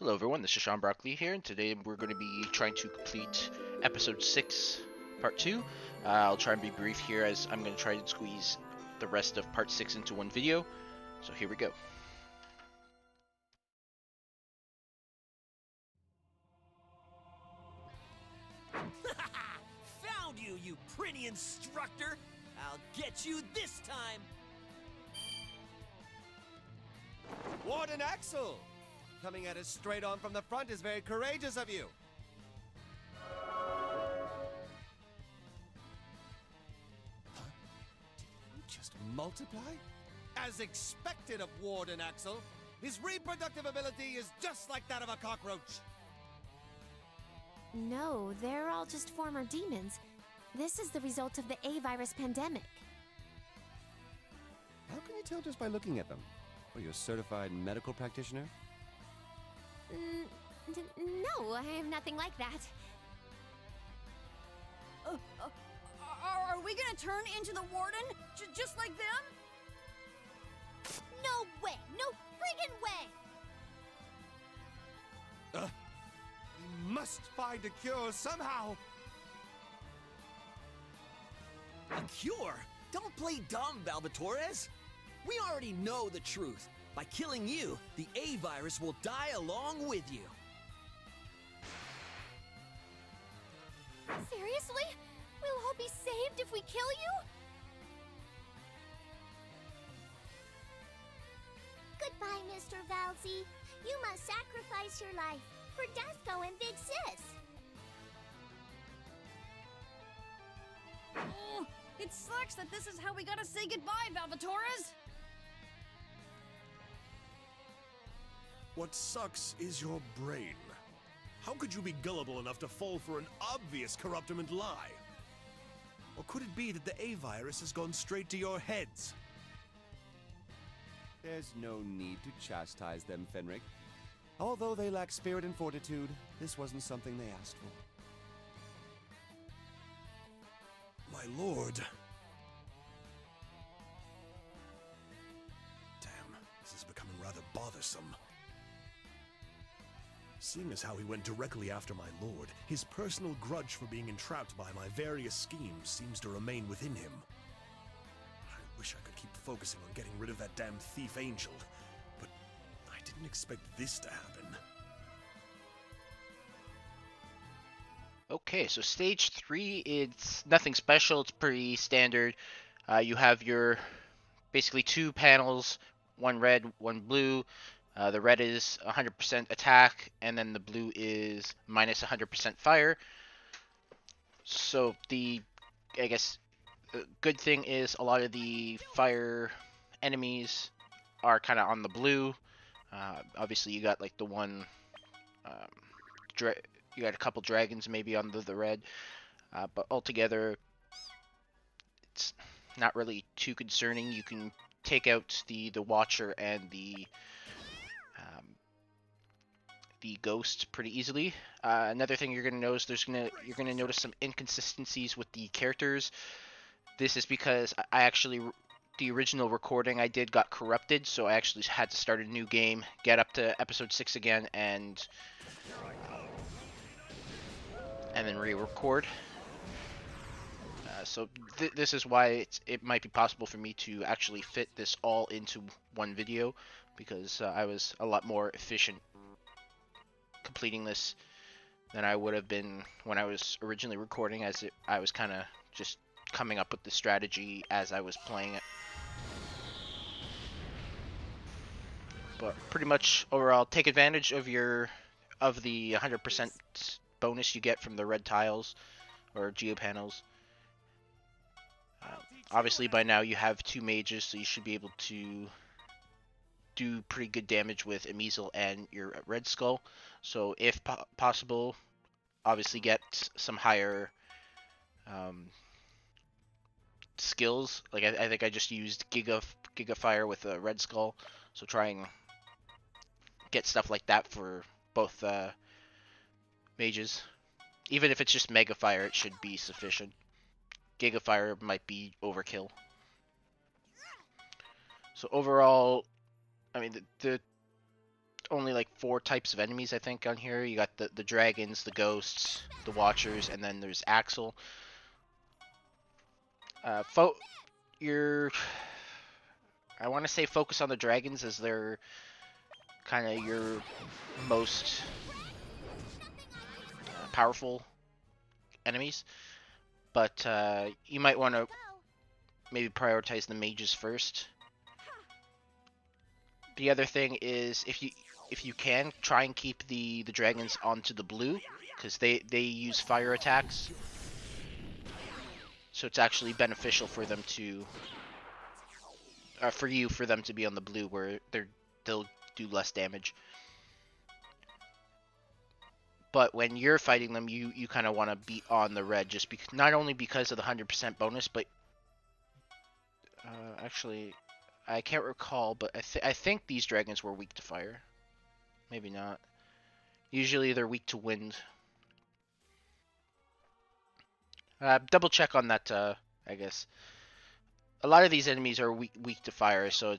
Hello everyone, this is Sean Broccoli here, and today we're going to be trying to complete episode 6, part 2. I'll try and be brief here as I'm going to try and squeeze the rest of part 6 into one video. So here we go. Found you, you pretty instructor! I'll get you this time! Warden Axel! Coming at us straight on from the front is very courageous of you. Huh? Did you just multiply? As expected of Warden Axel, his reproductive ability is just like that of a cockroach. No, they're all just former demons. This is the result of the A-virus pandemic. How can you tell just by looking at them? Are you a certified medical practitioner? No, I have nothing like that. Are we gonna turn into the warden? Just like them? No way! No friggin' way! We must find a cure somehow! A cure? Don't play dumb, Valvatores! We already know the truth. By killing you, the A-virus will die along with you. Seriously? Will Hope be saved if we kill you? Goodbye, Mr. Valsey. You must sacrifice your life for Desco and Big Sis. Oh, it sucks that this is how we gotta say goodbye, Valvatores! What sucks is your brain. How could you be gullible enough to fall for an obvious corruptiment lie? Or could it be that the A-virus has gone straight to your heads? There's no need to chastise them, Fenric. Although they lack spirit and fortitude, this wasn't something they asked for. My lord. Damn, this is becoming rather bothersome. Seeing as how he went directly after my lord, his personal grudge for being entrapped by my various schemes seems to remain within him. I wish I could keep focusing on getting rid of that damn thief angel, but I didn't expect this to happen. Okay, so stage 3, it's nothing special, it's pretty standard. You have your basically two panels, one red, one blue. The red is 100% attack, and then the blue is minus 100% fire. So the good thing is a lot of the fire enemies are kind of on the blue. Obviously, you got like the one, you got a couple dragons maybe on the red, but altogether, it's not really too concerning. You can take out the Watcher and the ghost pretty easily. Another thing you're gonna notice, you're gonna notice some inconsistencies with the characters. This is because I actually, the original recording I did got corrupted, so I actually had to start a new game, get up to episode 6 again, and then re-record. So this is why it might be possible for me to actually fit this all into one video, because I was a lot more efficient completing this than I would have been when I was originally recording, as I was kind of just coming up with the strategy as I was playing it. But pretty much overall, take advantage of the 100% bonus you get from the red tiles or geopanels. Obviously by now you have two mages, so you should be able to do pretty good damage with Amizel and your Red Skull. So if possible, obviously get some higher skills. Like I think I just used Giga Fire with a Red Skull, so try and get stuff like that for both mages. Even if it's just Mega Fire, it should be sufficient. Giga Fire might be overkill. So overall, I mean, the only like 4 types of enemies I think on here. You got the dragons, the ghosts, the watchers, and then there's Axel. You're I want to say focus on the dragons as they're kind of your most powerful enemies, but you might want to maybe prioritize the mages first. The other thing is if you can try and keep the dragons onto the blue because they use fire attacks, so it's actually beneficial for them to for them to be on the blue where they'll do less damage. But when you're fighting them, you kind of want to be on the red, just because, not only because of the 100% bonus, but actually, I can't recall, but I think these dragons were weak to fire. Maybe not. Usually they're weak to wind. Double check on that, I guess. A lot of these enemies are weak to fire, so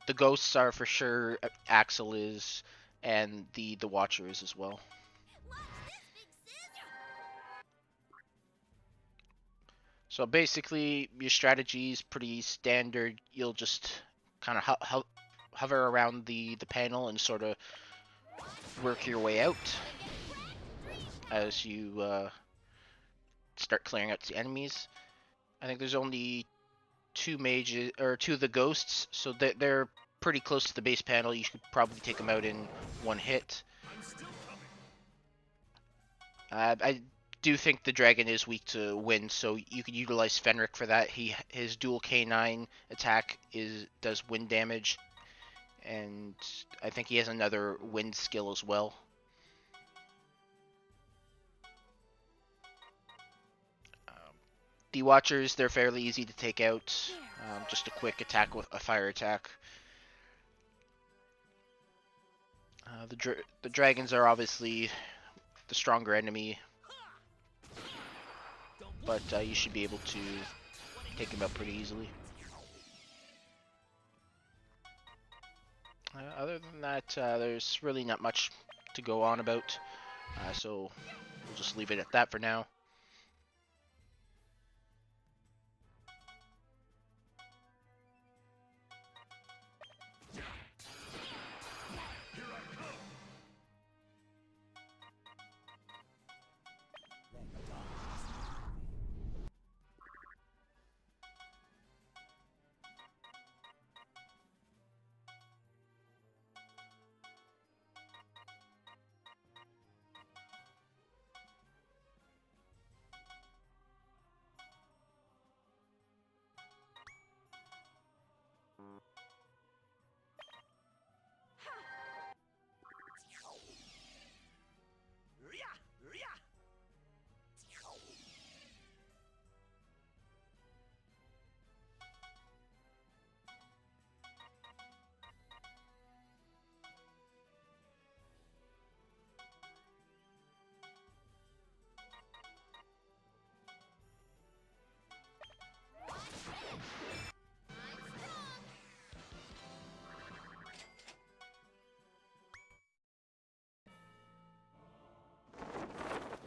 the ghosts are for sure, Axel is, and the Watcher is as well. So basically, your strategy is pretty standard. You'll just kind of hover around the panel and sort of work your way out as you start clearing out the enemies. I think there's only 2 mages, or 2 of the ghosts, so they're pretty close to the base panel. You should probably take them out in 1 hit. I do think the dragon is weak to wind, so you can utilize Fenric for that. His dual K9 attack does wind damage, and I think he has another wind skill as well. The Watchers, they're fairly easy to take out. Just a quick attack with a fire attack. The dragons are obviously the stronger enemy, but you should be able to take them out pretty easily. Other than that, there's really not much to go on about, so we'll just leave it at that for now.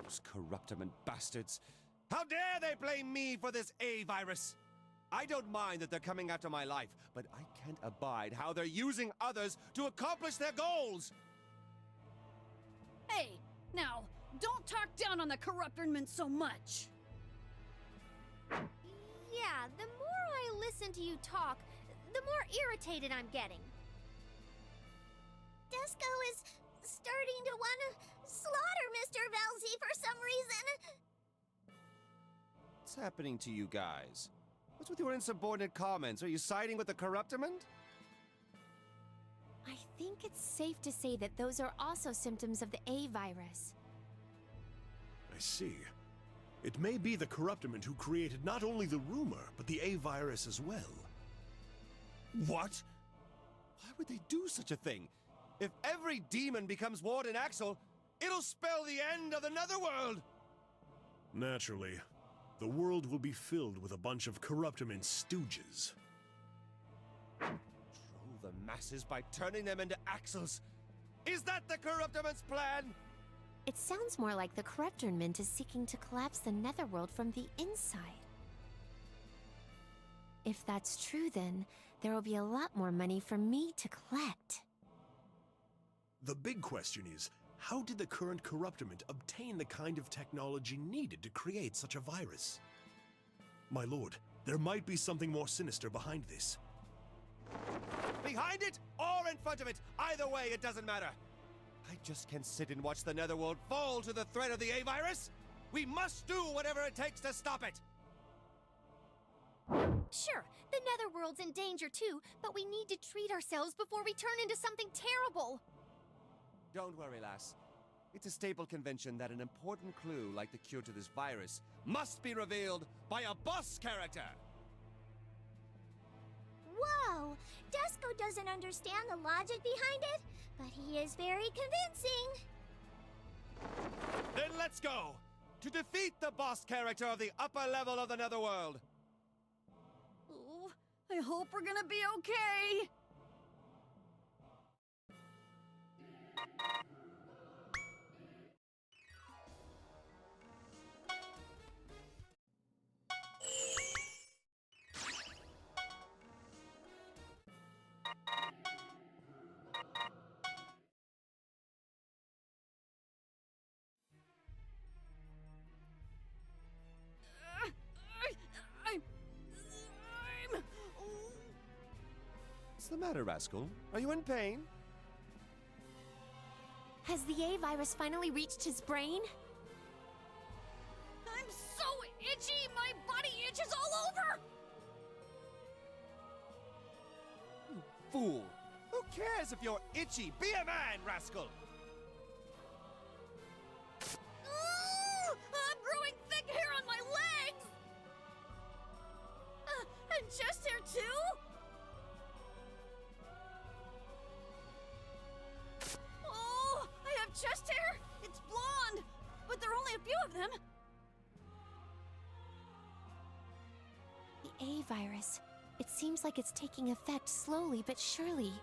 Those corruptiment bastards. How dare they blame me for this A-virus? I don't mind that they're coming after my life, but I can't abide how they're using others to accomplish their goals. Hey, now, don't talk down on the corruptment so much. Yeah, the more I listen to you talk, the more irritated I'm getting. Desco is starting to want to slaughter Mr. Velzy for some reason. What's happening to you guys? What's with your insubordinate comments? Are you siding with the corruptiment? I think it's safe to say that those are also symptoms of the A-virus. I see. It may be the corruptiment who created not only the rumor, but the A-virus as well. What? Why would they do such a thing? If every demon becomes Warden Axel, it'll spell the end of the Netherworld! Naturally. The world will be filled with a bunch of corruptiment stooges. Drove the masses by turning them into axles. Is that the Corruptiment's plan? It sounds more like the Corruptorment is seeking to collapse the Netherworld from the inside. If that's true, then there will be a lot more money for me to collect. The big question is, how did the current Corruptiment obtain the kind of technology needed to create such a virus? My lord, there might be something more sinister behind this. Behind it or in front of it, either way it doesn't matter. I just can't sit and watch the Netherworld fall to the threat of the A-Virus. We must do whatever it takes to stop it. Sure, the Netherworld's in danger too, but we need to treat ourselves before we turn into something terrible. Don't worry, lass. It's a staple convention that an important clue like the cure to this virus must be revealed by a boss character. Whoa! Desco doesn't understand the logic behind it, but he is very convincing. Then let's go! To defeat the boss character of the upper level of the Netherworld! Oh, I hope we're gonna be okay. I'm... What's the matter, Rascal? Are you in pain? Has the A-Virus finally reached his brain? I'm so itchy! My body itches all over! You fool! Who cares if you're itchy? Be a man, Rascal! I'm growing thick hair on my legs! And chest hair too? Oh, I have chest hair! It's blonde! But there are only a few of them. The A-Virus. It seems like it's taking effect slowly but surely.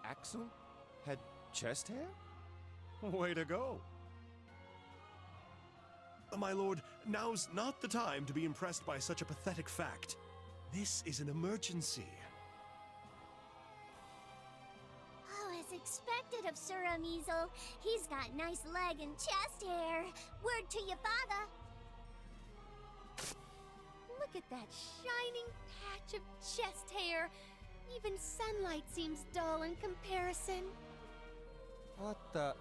Axel had chest hair? Way to go. My lord, now's not the time to be impressed by such a pathetic fact. This is an emergency. Oh, as expected of Sir Amizel. He's got nice leg and chest hair. Word to your father. Look at that shining patch of chest hair. Even sunlight seems dull in comparison. What the...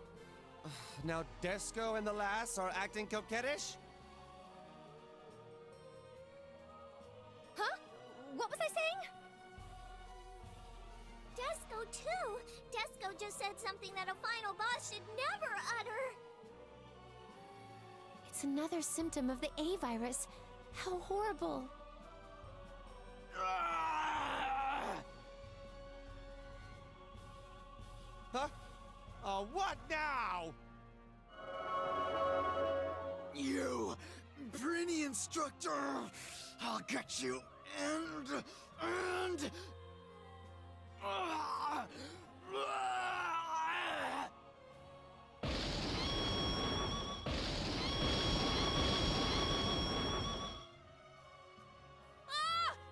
Now Desco and the lass are acting coquettish? Huh? What was I saying? Desco too. Desco just said something that a final boss should never utter. It's another symptom of the A-Virus. How horrible. Huh? What now? You, Brainy Instructor! I'll get you, and...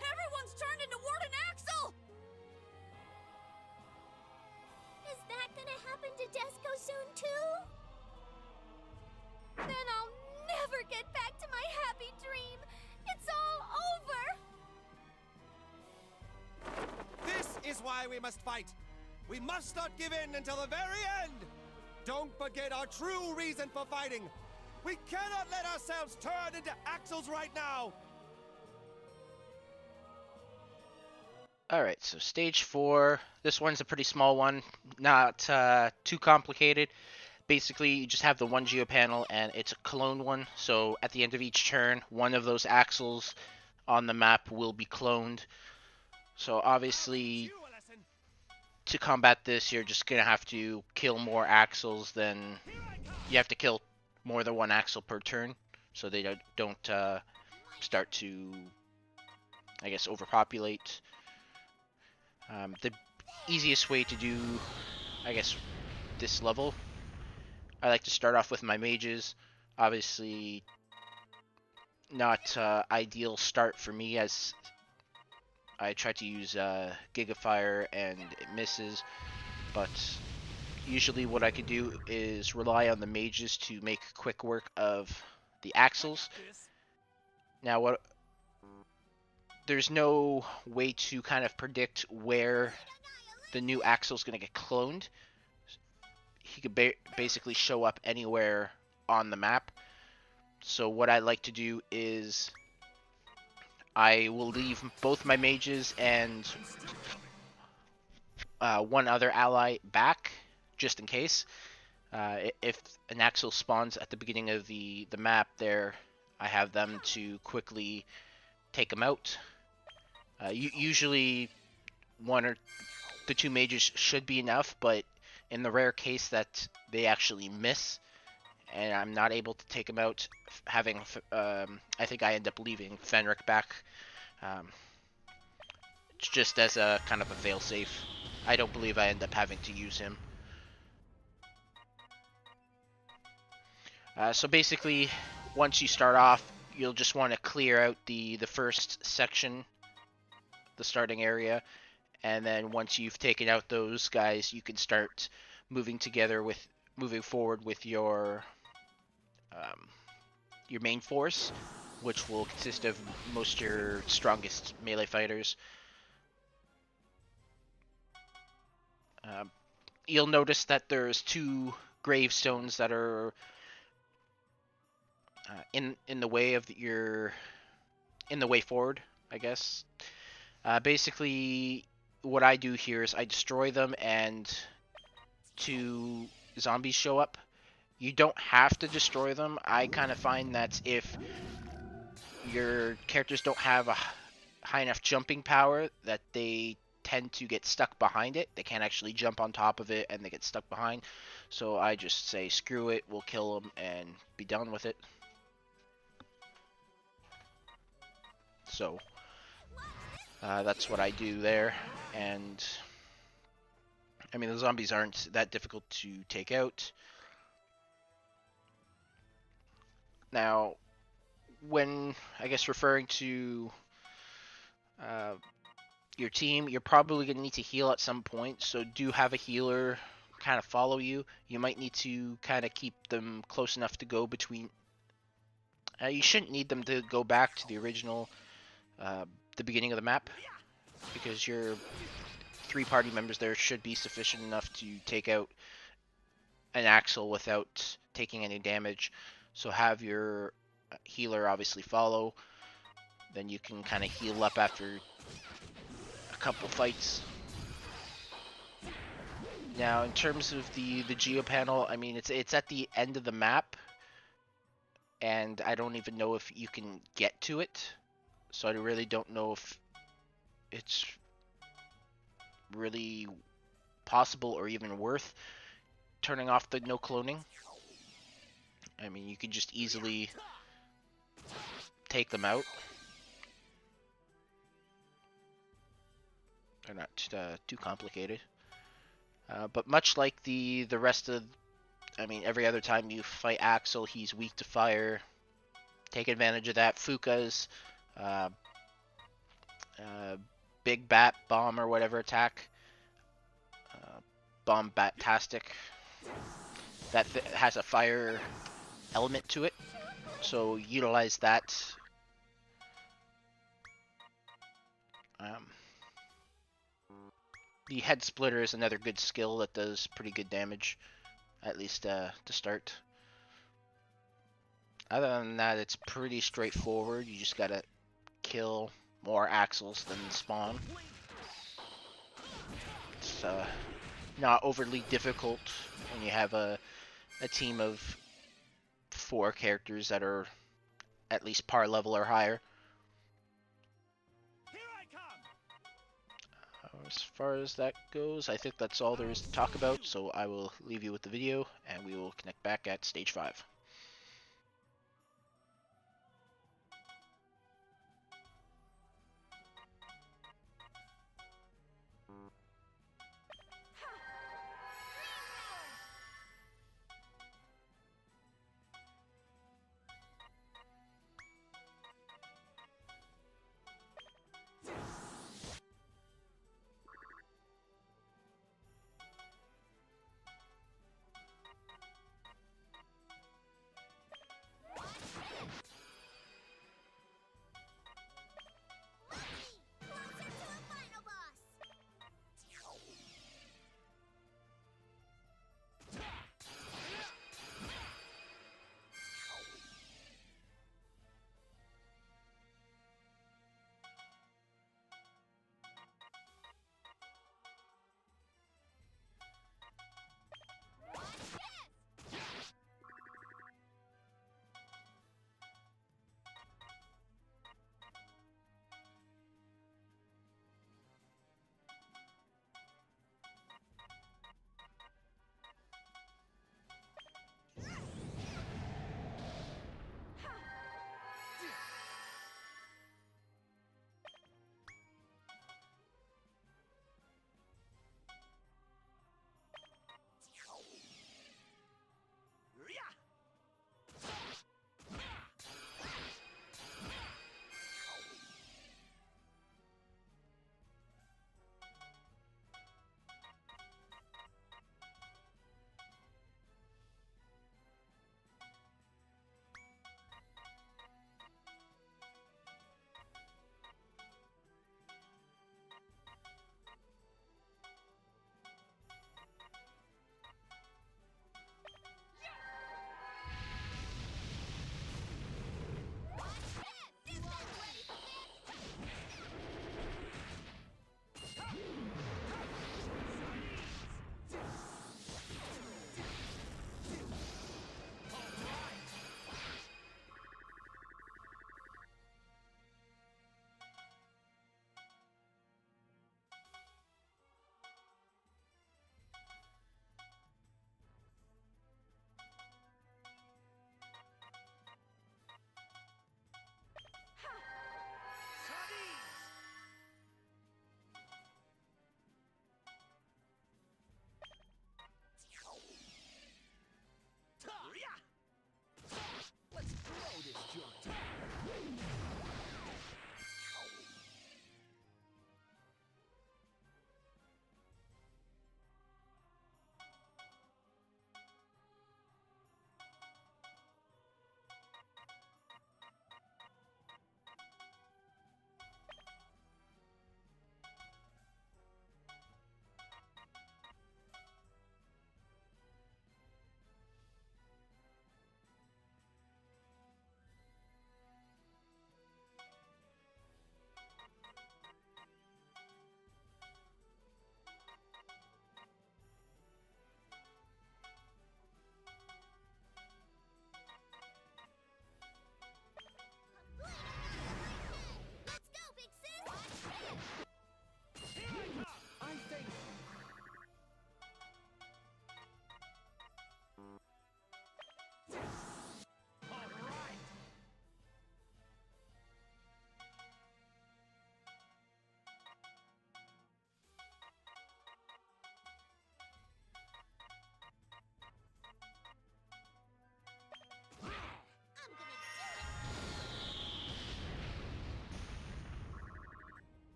Everyone's turned into Warden Axel! Is that gonna happen to Desco soon too? Then I'll never get back to my happy dream. It's all over. This is why we must fight. We must not give in until the very end. Don't forget our true reason for fighting. We cannot let ourselves turn into Axels right now. Alright, so stage 4. This one's a pretty small one, not too complicated. Basically, you just have the one geopanel, and it's a clone one, so at the end of each turn, one of those axles on the map will be cloned. So obviously, to combat this, you're just going to have to kill more axles than... You have to kill more than one axle per turn, so they don't start to I guess, overpopulate. The easiest way to do, I guess, this level, I like to start off with my mages. Obviously, not ideal start for me, as I try to use Gigafire and it misses, but usually what I can do is rely on the mages to make quick work of the axles. Now, there's no way to kind of predict where the new axle is going to get cloned. He could basically show up anywhere on the map. So what I like to do is I will leave both my mages and one other ally back, just in case. If an axle spawns at the beginning of the map there, I have them to quickly take them out. Usually one or the two mages should be enough, but in the rare case that they actually miss and I'm not able to take them out, having I think I end up leaving Fenric back, just as a kind of a failsafe. I don't believe I end up having to use him. So basically, once you start off, you'll just want to clear out the first section, the starting area, and then once you've taken out those guys, you can start moving forward with your main force, which will consist of most of your strongest melee fighters. You'll notice that there's two gravestones that are in the way of in the way forward, I guess. Basically, what I do here is I destroy them, and two zombies show up. You don't have to destroy them. I kind of find that if your characters don't have a high enough jumping power, that they tend to get stuck behind it. They can't actually jump on top of it, and they get stuck behind. So I just say, screw it, we'll kill them and be done with it. So that's what I do there. And I mean, the zombies aren't that difficult to take out. Now, when, I guess, referring to your team, you're probably going to need to heal at some point, so do have a healer kind of follow you. You might need to kind of keep them close enough to go between... you shouldn't need them to go back to the original, the beginning of the map, because your 3 party members there should be sufficient enough to take out an axle without taking any damage. So have your healer obviously follow, then you can kind of heal up after a couple fights. Now, in terms of the geo panel, I mean, it's at the end of the map, and I don't even know if you can get to it, so I really don't know if it's really possible or even worth turning off the no cloning. I mean, you could just easily take them out. They're not too complicated. But much like the rest of, I mean, every other time you fight Axel, he's weak to fire. Take advantage of that. Fuka's big bat bomb or whatever attack. Bomb Bat-tastic. That has a fire element to it, so utilize that. The head splitter is another good skill that does pretty good damage, at least to start. Other than that, it's pretty straightforward. You just gotta kill more axles than spawn. It's not overly difficult when you have a team of 4 characters that are at least par level or higher. As far as that goes, I think that's all there is to talk about, so I will leave you with the video, and we will connect back at stage 5.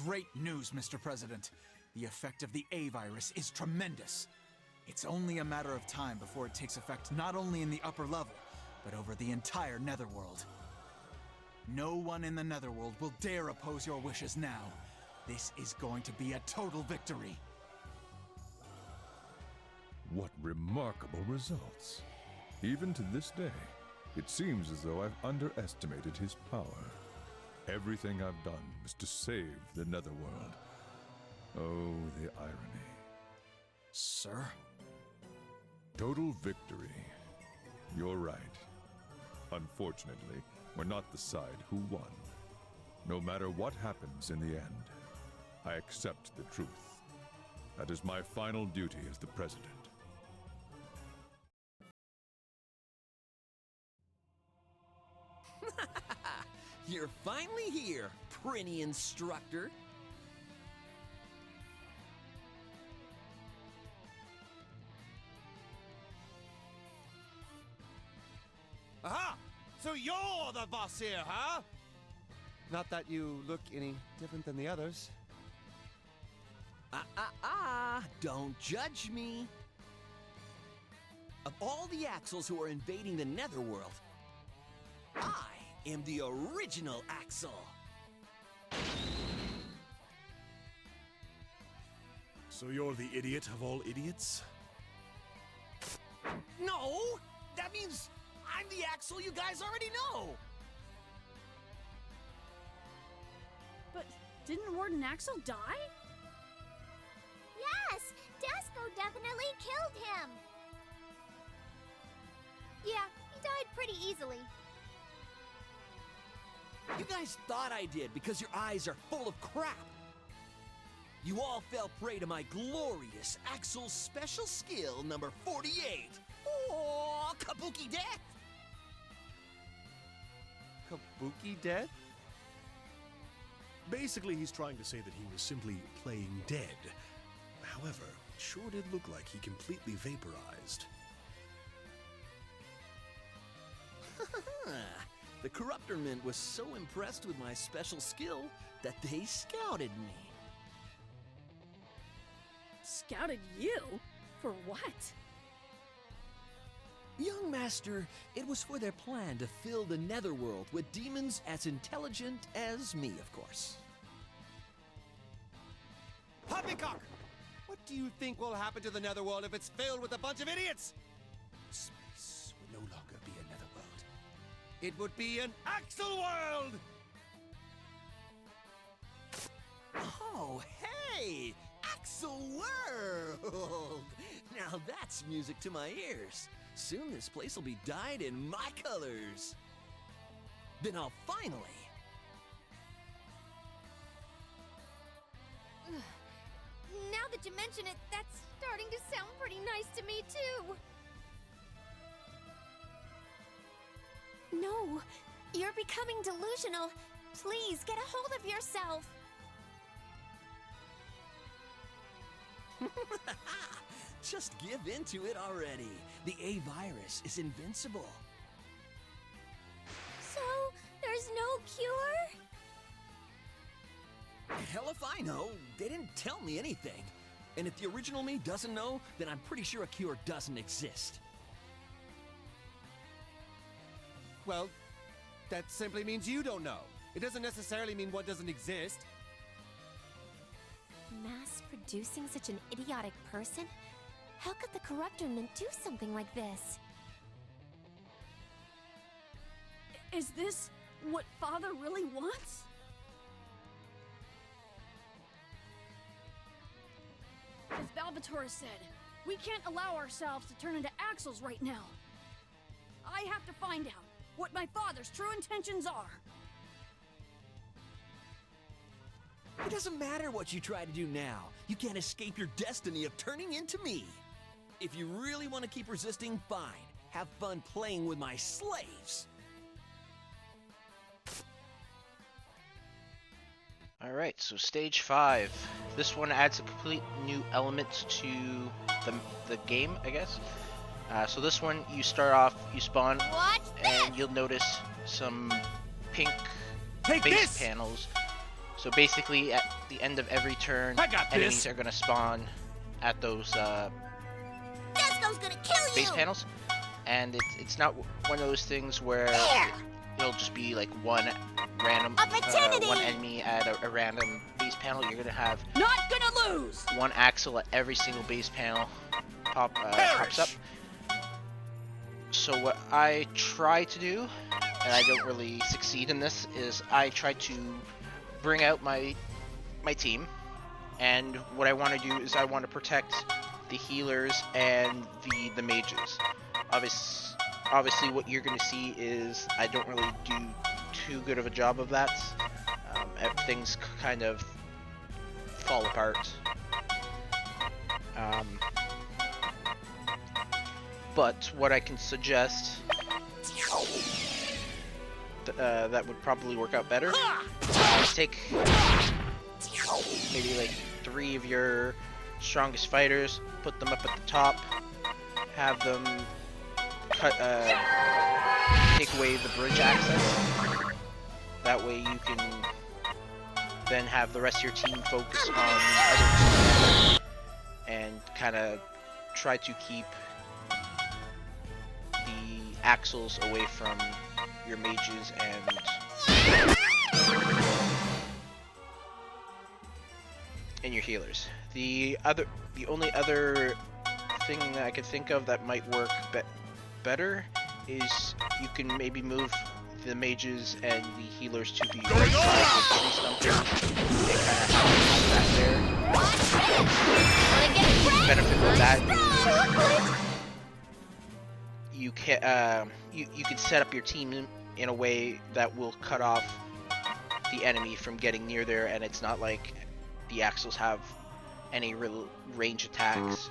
Great news, Mr. President. The effect of the A-virus is tremendous. It's only a matter of time before it takes effect not only in the upper level, but over the entire Netherworld. No one in the Netherworld will dare oppose your wishes now. This is going to be a total victory. What remarkable results. Even to this day, it seems as though I've underestimated his power. Everything I've done was to save the Netherworld. Oh, the irony. Sir? Total victory. You're right. Unfortunately, we're not the side who won. No matter what happens in the end, I accept the truth. That is my final duty as the President. You're finally here, pretty instructor. Aha! So you're the boss here, huh? Not that you look any different than the others. Don't judge me. Of all the Axels who are invading the Netherworld, I am the original Axel. So you're the idiot of all idiots? No! That means I'm the Axel you guys already know! But didn't Warden Axel die? Yes! Desco definitely killed him! Yeah, he died pretty easily. You guys thought I did because your eyes are full of crap. You all fell prey to my glorious Axel special skill number 48. Oh, Kabuki Death! Kabuki dead? Basically, he's trying to say that he was simply playing dead. However, it sure did look like he completely vaporized. The Corruptorment was so impressed with my special skill that they scouted me. Scouted you? For what? Young Master, it was for their plan to fill the Netherworld with demons as intelligent as me, of course. Poppycock! What do you think will happen to the Netherworld if it's filled with a bunch of idiots? Space would no longer be a Netherworld. It would be an Axel world! Oh, hey! Axel World! Now that's music to my ears. Soon this place will be dyed in my colors. Then I'll finally... Now that you mention it, that's starting to sound pretty nice to me, too. No, you're becoming delusional. Please get a hold of yourself. Just give in to it already. The A-virus is invincible. So, there's no cure? Hell if I know. They didn't tell me anything. And if the original me doesn't know, then I'm pretty sure a cure doesn't exist. Well, that simply means you don't know. It doesn't necessarily mean one doesn't exist. Mass producing such an idiotic person? How could the Corruptorment do something like this? Is this what Father really wants? As Balvatore said, we can't allow ourselves to turn into Axels right now. I have to find out what my father's true intentions are. It doesn't matter what you try to do now. You can't escape your destiny of turning into me. If you really want to keep resisting, fine. Have fun playing with my slaves. Alright, so stage 5. This one adds a complete new element to the game, I guess. So this one, you start off, you spawn, and you'll notice some pink base panels. So basically, at the end of every turn, I got enemies this. are gonna spawn at those Disco's gonna kill base you! panels, and it's not one of those things where it'll just be like one random Opportunity! one enemy at a random base panel. You're gonna have Not gonna lose! one axle at every single base panel pops up. So what I try to do, and I don't really succeed in this, is I try to bring out my team, and what I want to do is I want to protect the healers and the mages. Obviously, what you're going to see is I don't really do too good of a job of that. Things kind of fall apart. But what I can suggest that would probably work out better is take maybe like 3 of your strongest fighters, put them up at the top, have them take away the bridge access. That way you can then have the rest of your team focus on the other two and kind of try to keep the axles away from your mages and your healers. The only other thing that I could think of that might work better is you can maybe move the mages and the healers to the right side with tree stumping and kind of have that there. The benefit of that is you can set up your team in a way that will cut off the enemy from getting near there, and it's not like the axles have any real range attacks.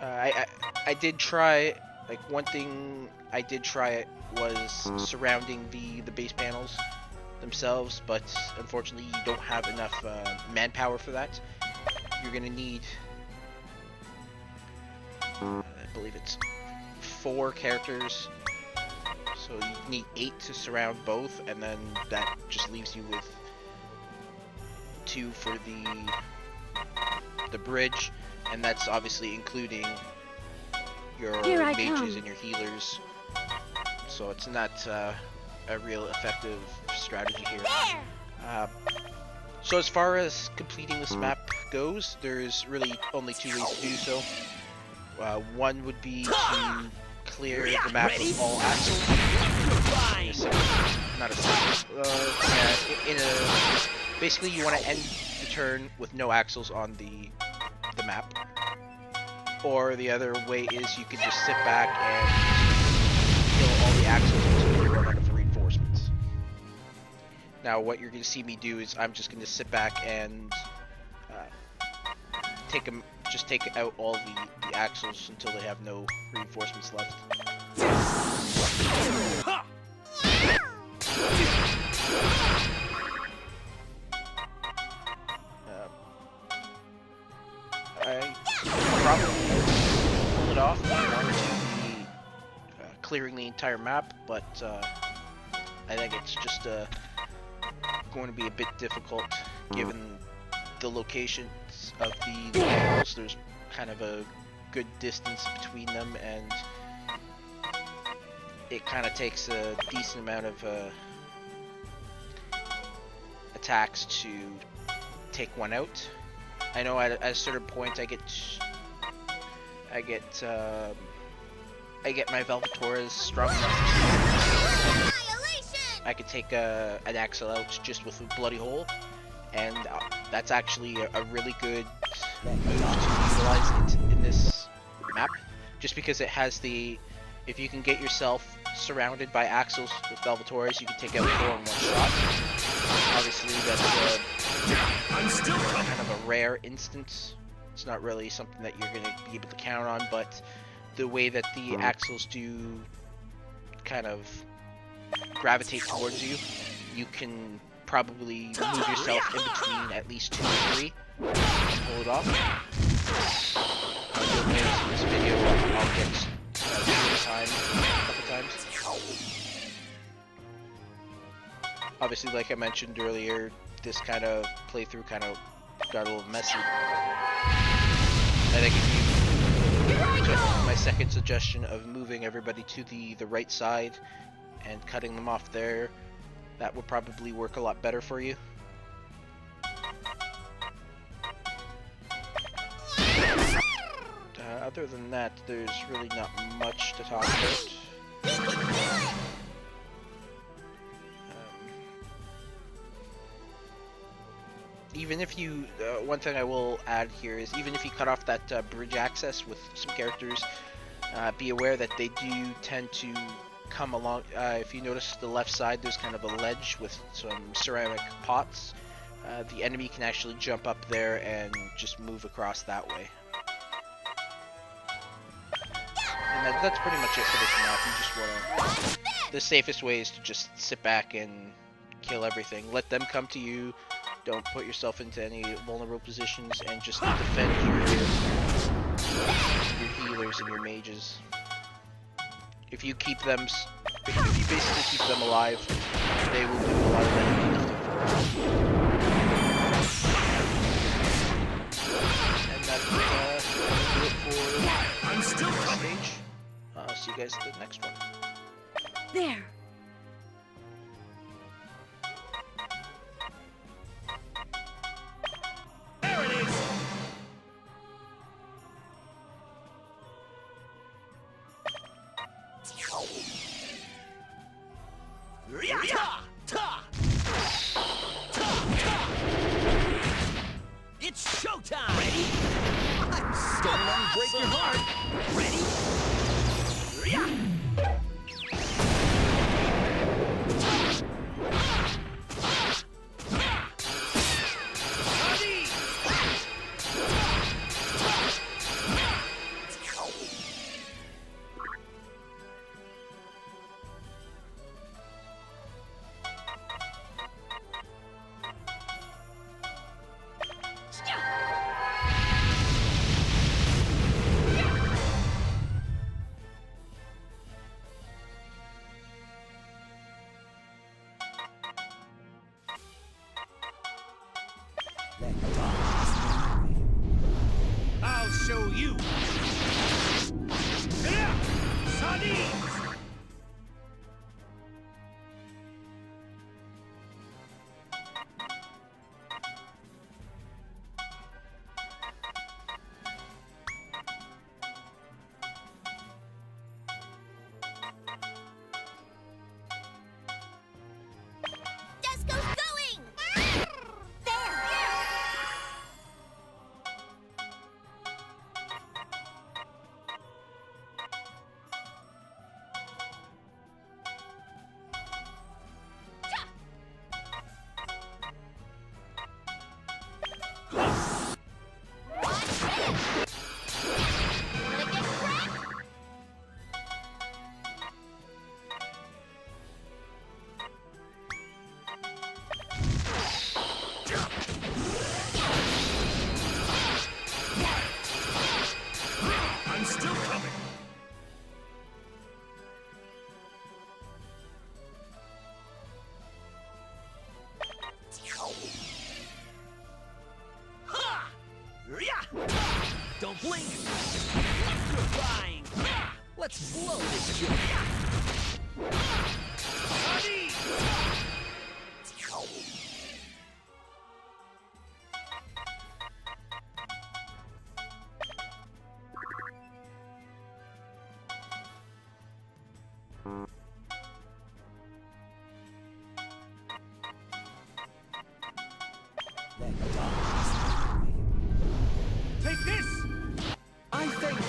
I did try, like, one thing I did try was surrounding the base panels themselves, but unfortunately you don't have enough manpower for that. You're gonna need, I believe it's 4 characters, so you need 8 to surround both, and then that just leaves you with 2 for the bridge, and that's obviously including your mages and your healers. So it's not a real effective strategy here. So as far as completing this map goes, there's really only 2 ways to do so. One would be to clear the map of all axles. Basically you want to end the turn with no axles on the map. Or the other way is you can just sit back and kill all the axles until you run out of reinforcements. Now what you're going to see me do is I'm just going to sit back and take out all the axles until they have no reinforcements left. I probably pull it off in order to be clearing the entire map, but I think it's just going to be a bit difficult given the locations of the panels. There's kind of a good distance between them, and it kind of takes a decent amount of attacks to take one out. I know at a certain point I get my Velvetoras strong enough to I could take an axle out just with a bloody hole, and that's actually a really good move to utilize in this map, just because it has if you can get yourself surrounded by axles with Velvetoras, you can take out 4 in one shot. Obviously that's kind of a rare instance. It's not really something that you're going to be able to count on, but the way that the axles do kind of gravitate towards you, you can probably move yourself in between at least 2 or 3 and pull it off. In this video I'll get time a couple times. Obviously, like I mentioned earlier, this kind of playthrough kind of got a little messy. I think if you took my second suggestion of moving everybody to the right side and cutting them off there, that would probably work a lot better for you. Other than that, there's really not much to talk about. Even if you, one thing I will add here is even if you cut off that bridge access with some characters, be aware that they do tend to come along. If you notice the left side, there's kind of a ledge with some ceramic pots. The enemy can actually jump up there and just move across that way. And that's pretty much it for this map. You just want to... The safest way is to just sit back and kill everything. Let them come to you. Don't put yourself into any vulnerable positions, and just defend your healers and your mages. If you keep them... If you basically keep them alive, they will do a lot of heavy lifting for you. And that's do it for I'm still coming. stage. See you guys at the next one. There. There it is. It's showtime! Ready? I'm so don't let me break your heart! Ready? I'll show you! Sardines! Disco's going! There! I'm still coming! Ha! Don't blink! Electrifying! Let's blow this joint! Sardines! Take this! I thank you.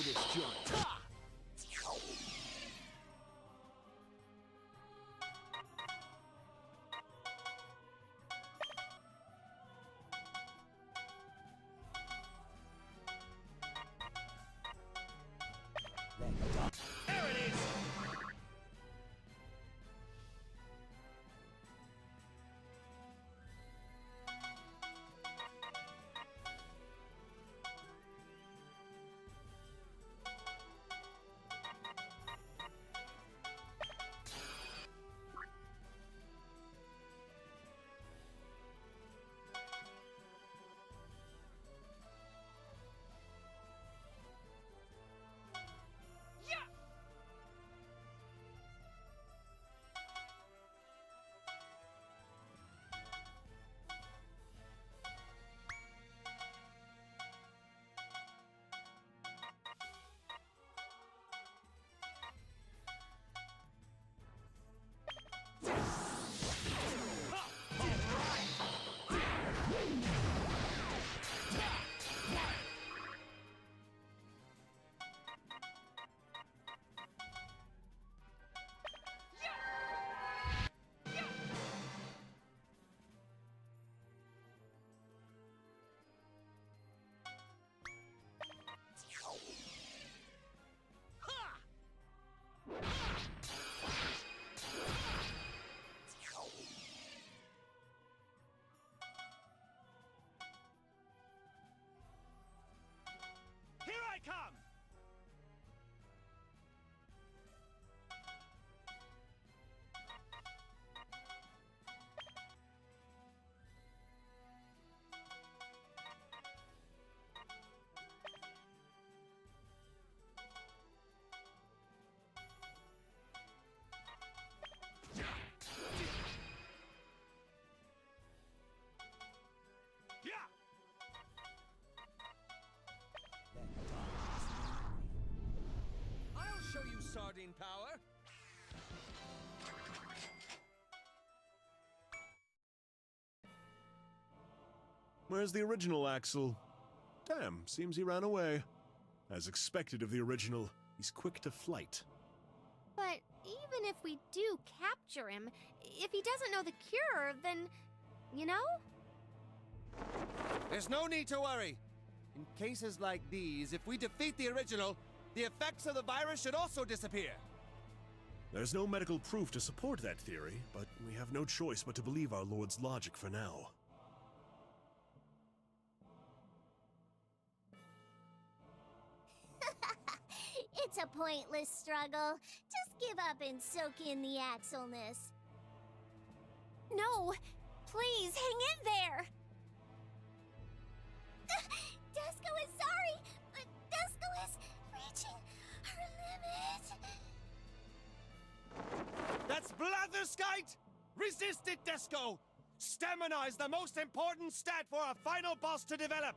this joint. Ha! There it is! Here I come! Yeah! I'll show you sardine power. Where's the original Axel? Damn, seems he ran away. As expected of the original, he's quick to flight. But even if we do capture him, if he doesn't know the cure, then, you know? There's no need to worry. In cases like these, if we defeat the original, the effects of the virus should also disappear. There's no medical proof to support that theory, but we have no choice but to believe our Lord's logic for now. It's a pointless struggle. Just give up and soak in the Axelness. No! Please, hang in there! Disco is sorry, but Disco is reaching her limit. That's Blatherskite! Resist it, Desco! Stamina is the most important stat for a final boss to develop!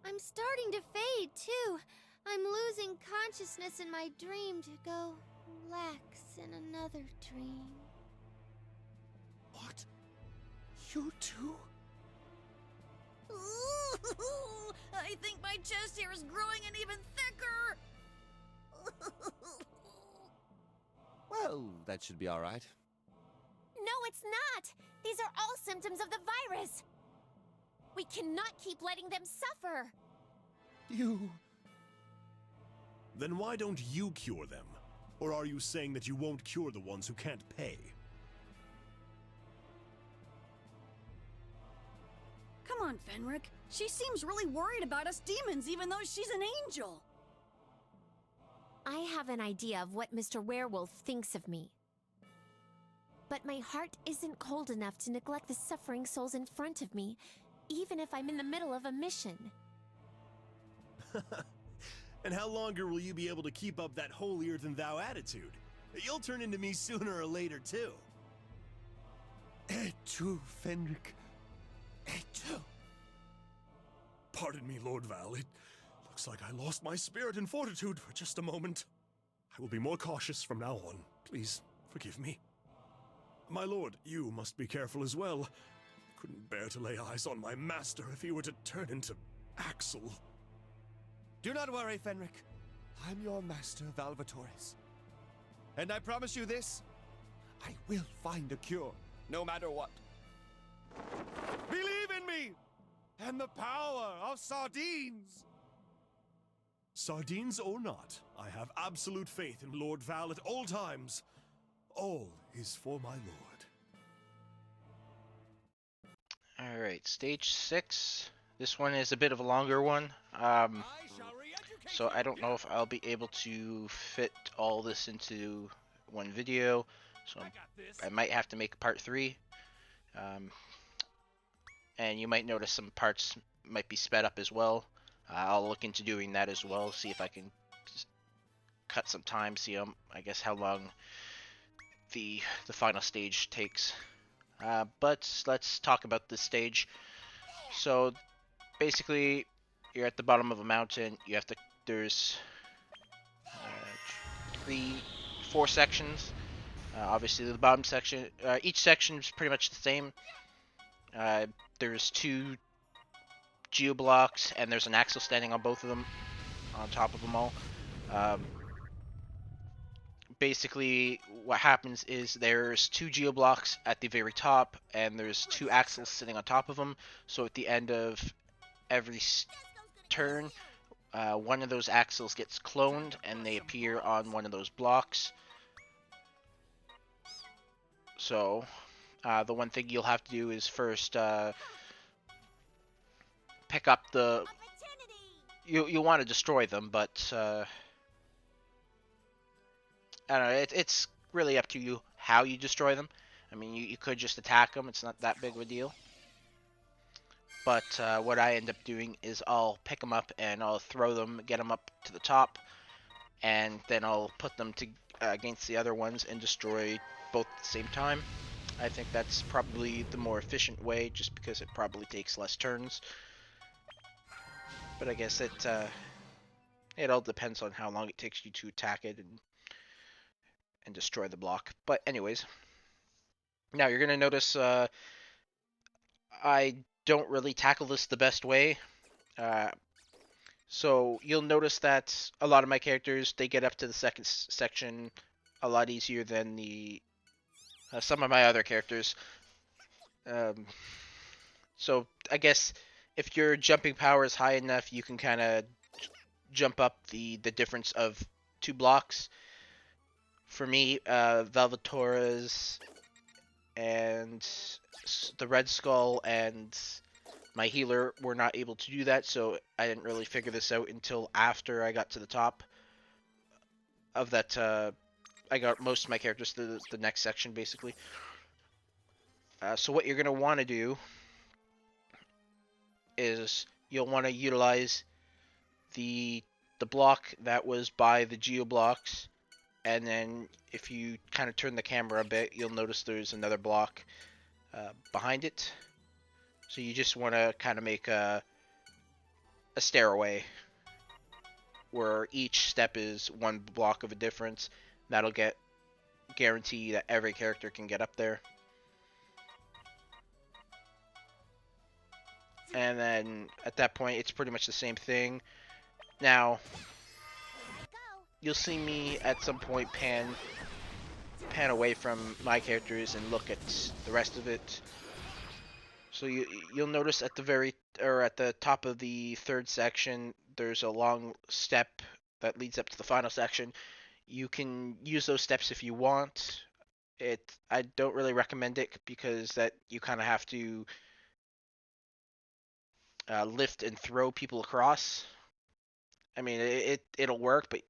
I'm starting to fade, too. I'm losing consciousness in my dream to go relax in another dream. What? You too? Ooh, I think my chest hair is growing and even thicker! Well, that should be all right. No, it's not. These are all symptoms of the virus. We cannot keep letting them suffer. You... Then why don't you cure them? Or are you saying that you won't cure the ones who can't pay? Come on, Fenric. She seems really worried about us demons, even though she's an angel. I have an idea of what Mr. Werewolf thinks of me. But my heart isn't cold enough to neglect the suffering souls in front of me, even if I'm in the middle of a mission. And how longer will you be able to keep up that holier-than-thou attitude? You'll turn into me sooner or later, too. Et tu, Fenric. Et tu. Pardon me, Lord Val. It looks like I lost my spirit and fortitude for just a moment. I will be more cautious from now on. Please, forgive me. My lord, you must be careful as well. I couldn't bear to lay eyes on my master if he were to turn into Axel. Do not worry, Fenric. I'm your master, Valvatores. And I promise you this, I will find a cure, no matter what. Believe in me and the power of sardines. Sardines or not, I have absolute faith in Lord Val at all times. All is for my lord. Alright, stage 6. This one is a bit of a longer one. So I don't know if I'll be able to fit all this into one video. So I might have to make part 3. And you might notice some parts might be sped up as well. I'll look into doing that as well, see if I can cut some time, see I guess how long the final stage takes. But let's talk about this stage. So basically, you're at the bottom of a mountain. You have to. There's 4 sections. Obviously, the bottom section. Each section is pretty much the same. There's 2 geoblocks, and there's an axle standing on both of them, on top of them all. Basically, what happens is there's 2 geoblocks at the very top, and there's 2 axles sitting on top of them. So at the end of every turn, one of those axles gets cloned, and they appear on one of those blocks. So, the one thing you'll have to do is first pick up the... You'll want to destroy them, but... I don't know, it's really up to you how you destroy them. I mean, you could just attack them, it's not that big of a deal. But what I end up doing is I'll pick them up and I'll throw them, get them up to the top, and then I'll put them to against the other ones and destroy both at the same time. I think that's probably the more efficient way, just because it probably takes less turns. But I guess it all depends on how long it takes you to attack it and destroy the block. But anyways, now you're gonna notice I don't really tackle this the best way. So you'll notice that a lot of my characters, they get up to the second section a lot easier than the some of my other characters. So I guess if your jumping power is high enough, you can kind of jump up the difference of 2 blocks. For me, Velvetora's and the Red Skull and my healer were not able to do that, so I didn't really figure this out until after I got to the top of that. I got most of my characters to the next section, basically. So what you're going to want to do is you'll want to utilize the block that was by the geoblocks, and then if you kind of turn the camera a bit, you'll notice there's another block behind it. So you just want to kind of make a stairway where each step is 1 block of a difference. That'll guarantee that every character can get up there. And then at that point, it's pretty much the same thing. Now, you'll see me at some point pan away from my characters and look at the rest of it. So you'll notice at the top of the 3rd section, there's a long step that leads up to the final section. You can use those steps if you want. I don't really recommend it because that you kind of have to lift and throw people across. I mean, it'll work, but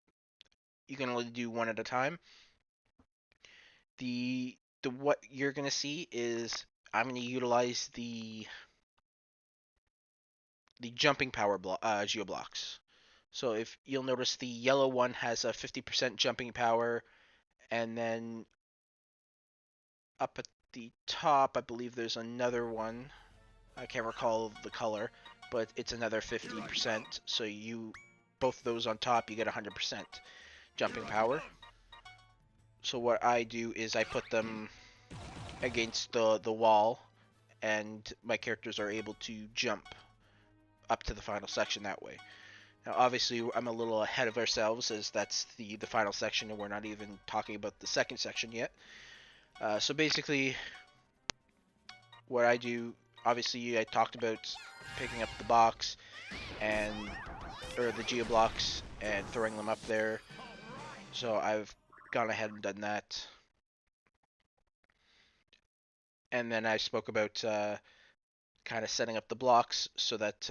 you can only do one at a time. What you're gonna see is I'm gonna utilize the jumping power geoblocks. So if you'll notice, the yellow one has a 50% jumping power, and then up at the top, I believe there's another one. I can't recall the color, but it's another 50%. So both of those on top, you get 100% jumping power. So what I do is I put them against the wall, and my characters are able to jump up to the final section that way. Now, obviously, I'm a little ahead of ourselves as that's the final section, and we're not even talking about the second section yet. So basically, what I do, obviously, I talked about picking up the box and or the geoblocks and throwing them up there. So I've gone ahead and done that. And then I spoke about kind of setting up the blocks so that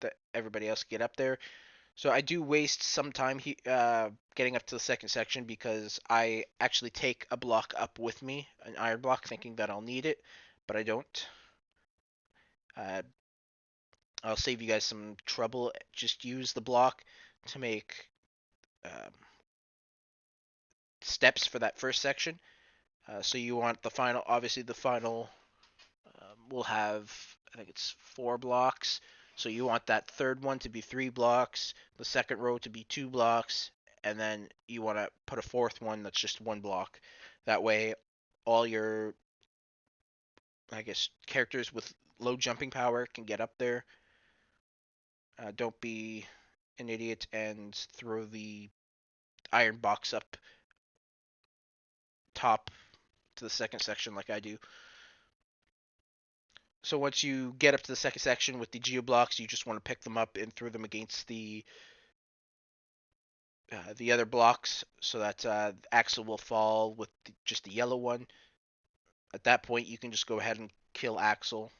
that everybody else can get up there. So I do waste some time getting up to the second section because I actually take a block up with me, an iron block, thinking that I'll need it, but I don't. Uh, I'll save you guys some trouble. Just use the block to make um, steps for that first section. So you want the final, obviously the final will have, I think it's 4 blocks. So you want that third one to be 3 blocks, the second row to be 2 blocks, and then you want to put a fourth one that's just 1 block. That way, all your, I guess, characters with low jumping power can get up there. Don't be an idiot and throw the iron box up top to the second section like I do. So once you get up to the second section with the geoblocks, you just want to pick them up and throw them against the other blocks so that Axel will fall with just the yellow one. At that point, you can just go ahead and kill Axel.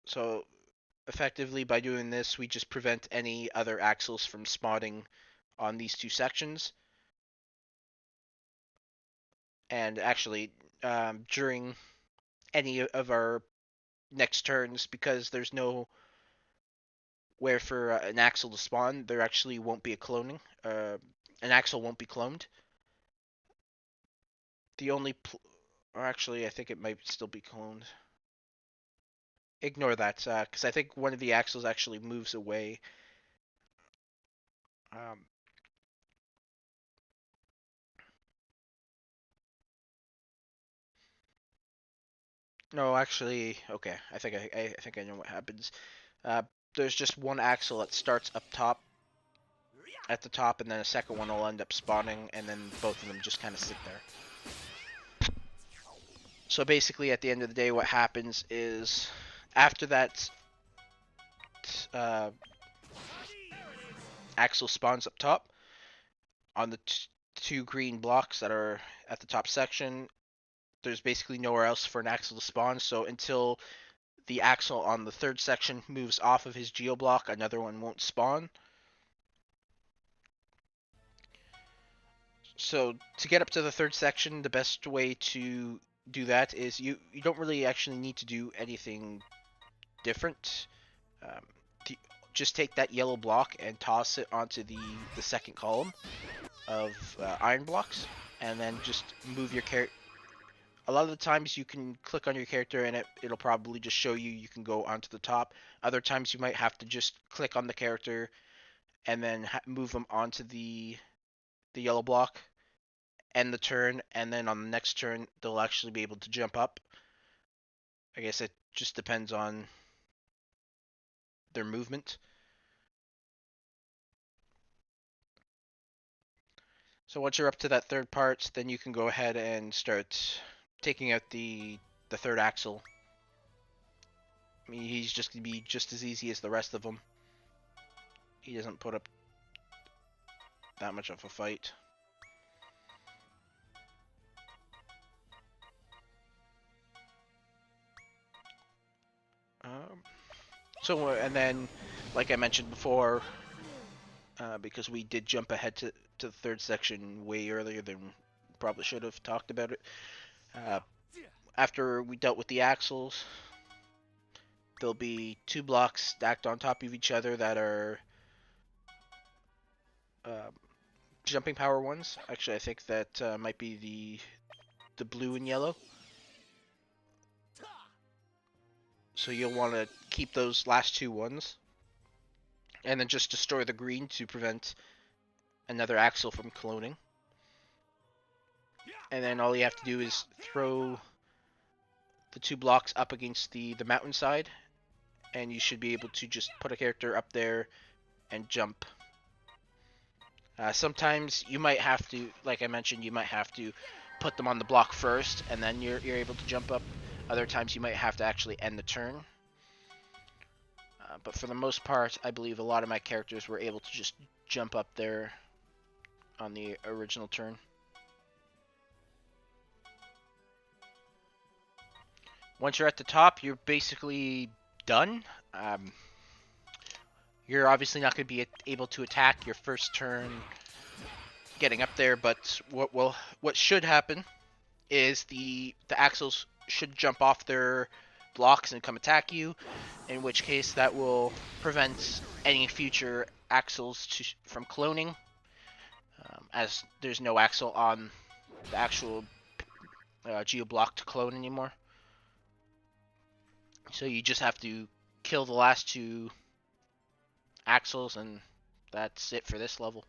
So effectively, by doing this, we just prevent any other Axels from spawning on these 2 sections. And actually, during any of our next turns, because there's no where for an Axel to spawn, there actually won't be a cloning. An Axel won't be cloned. The only, or actually, I think it might still be cloned. Ignore that, because I think one of the Axels actually moves away. Um, no, actually, okay. I think I know what happens. Uh, there's just one Axel that starts up top, at the top, and then a second one will end up spawning, and then both of them just kind of sit there. So basically, at the end of the day, what happens is after that uh, Axel spawns up top on the 2 green blocks that are at the top section, there's basically nowhere else for an Axel to spawn. So until the Axel on the third section moves off of his geoblock, another one won't spawn. So to get up to the third section, the best way to do that is you don't really actually need to do anything different. Um, just take that yellow block and toss it onto the second column of iron blocks, and then just move your character. A lot of the times you can click on your character and it'll probably just show you can go onto the top. Other times you might have to just click on the character and then move them onto the yellow block, end the turn, and then on the next turn they'll actually be able to jump up. I guess it just depends on their movement. So once you're up to that third part, then you can go ahead and start taking out the third Axel. I mean, he's just gonna be just as easy as the rest of them. He doesn't put up that much of a fight. So and then, like I mentioned before, because we did jump ahead to the third section way earlier than probably should have talked about it. After we dealt with the Axels, there'll be 2 blocks stacked on top of each other that are jumping power ones. Actually, I think that might be the blue and yellow. So you'll want to keep those last 2 ones, and then just destroy the green to prevent another Axel from cloning. And then all you have to do is throw the 2 blocks up against the mountainside, and you should be able to just put a character up there and jump. Sometimes you might have to, like I mentioned, you might have to put them on the block first, and then you're able to jump up. Other times you might have to actually end the turn. But for the most part, I believe a lot of my characters were able to just jump up there on the original turn. Once you're at the top, you're basically done. You're obviously not going to be able to attack your first turn getting up there, but what should happen is the Axels should jump off their blocks and come attack you, in which case that will prevent any future Axels from cloning, as there's no Axel on the actual Geo block to clone anymore. So you just have to kill the last 2 Axels, and that's it for this level.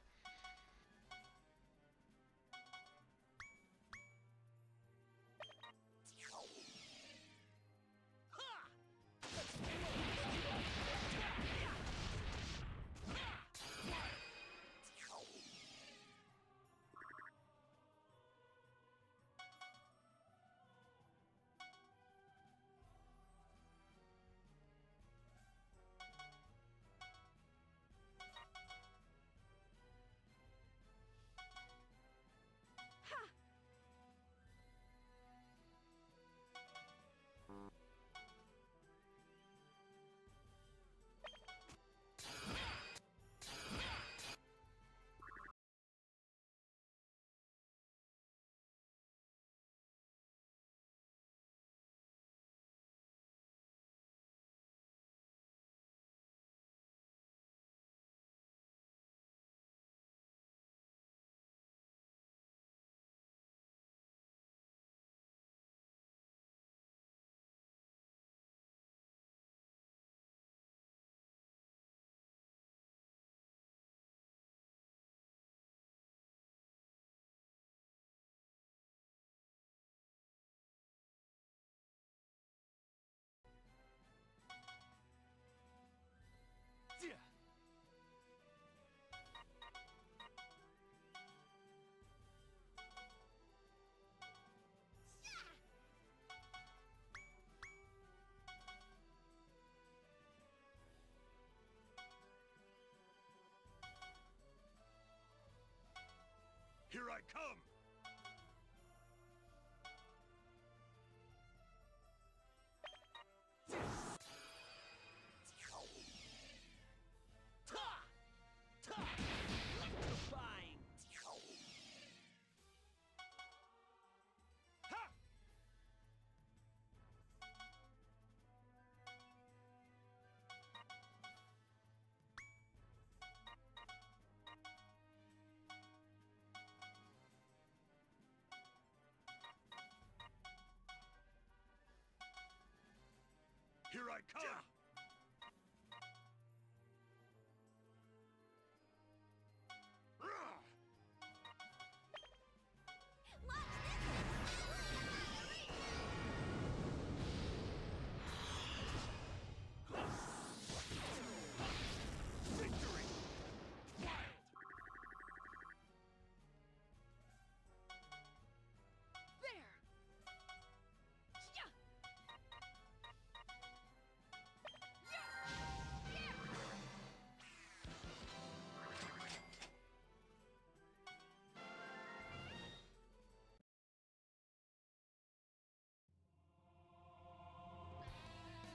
Here I come! Here I come!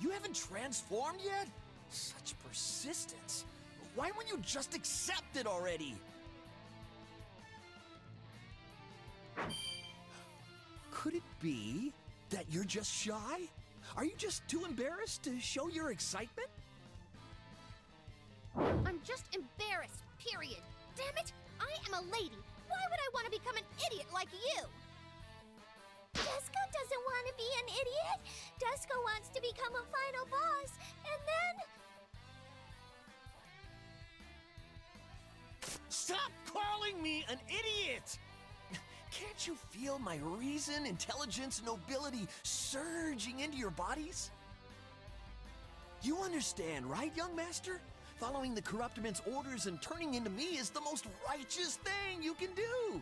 You haven't transformed yet? Such persistence. Why won't you just accept it already? Could it be that you're just shy? Are you just too embarrassed to show your excitement? I'm just embarrassed, period. Damn it! I am a lady. Why would I want to become an idiot like you? Dusko doesn't want to be an idiot. Dusko wants to become a final boss, and then... Stop calling me an idiot! Can't you feel my reason, intelligence, and nobility surging into your bodies? You understand, right, young master? Following the Corruptiment's orders and turning into me is the most righteous thing you can do.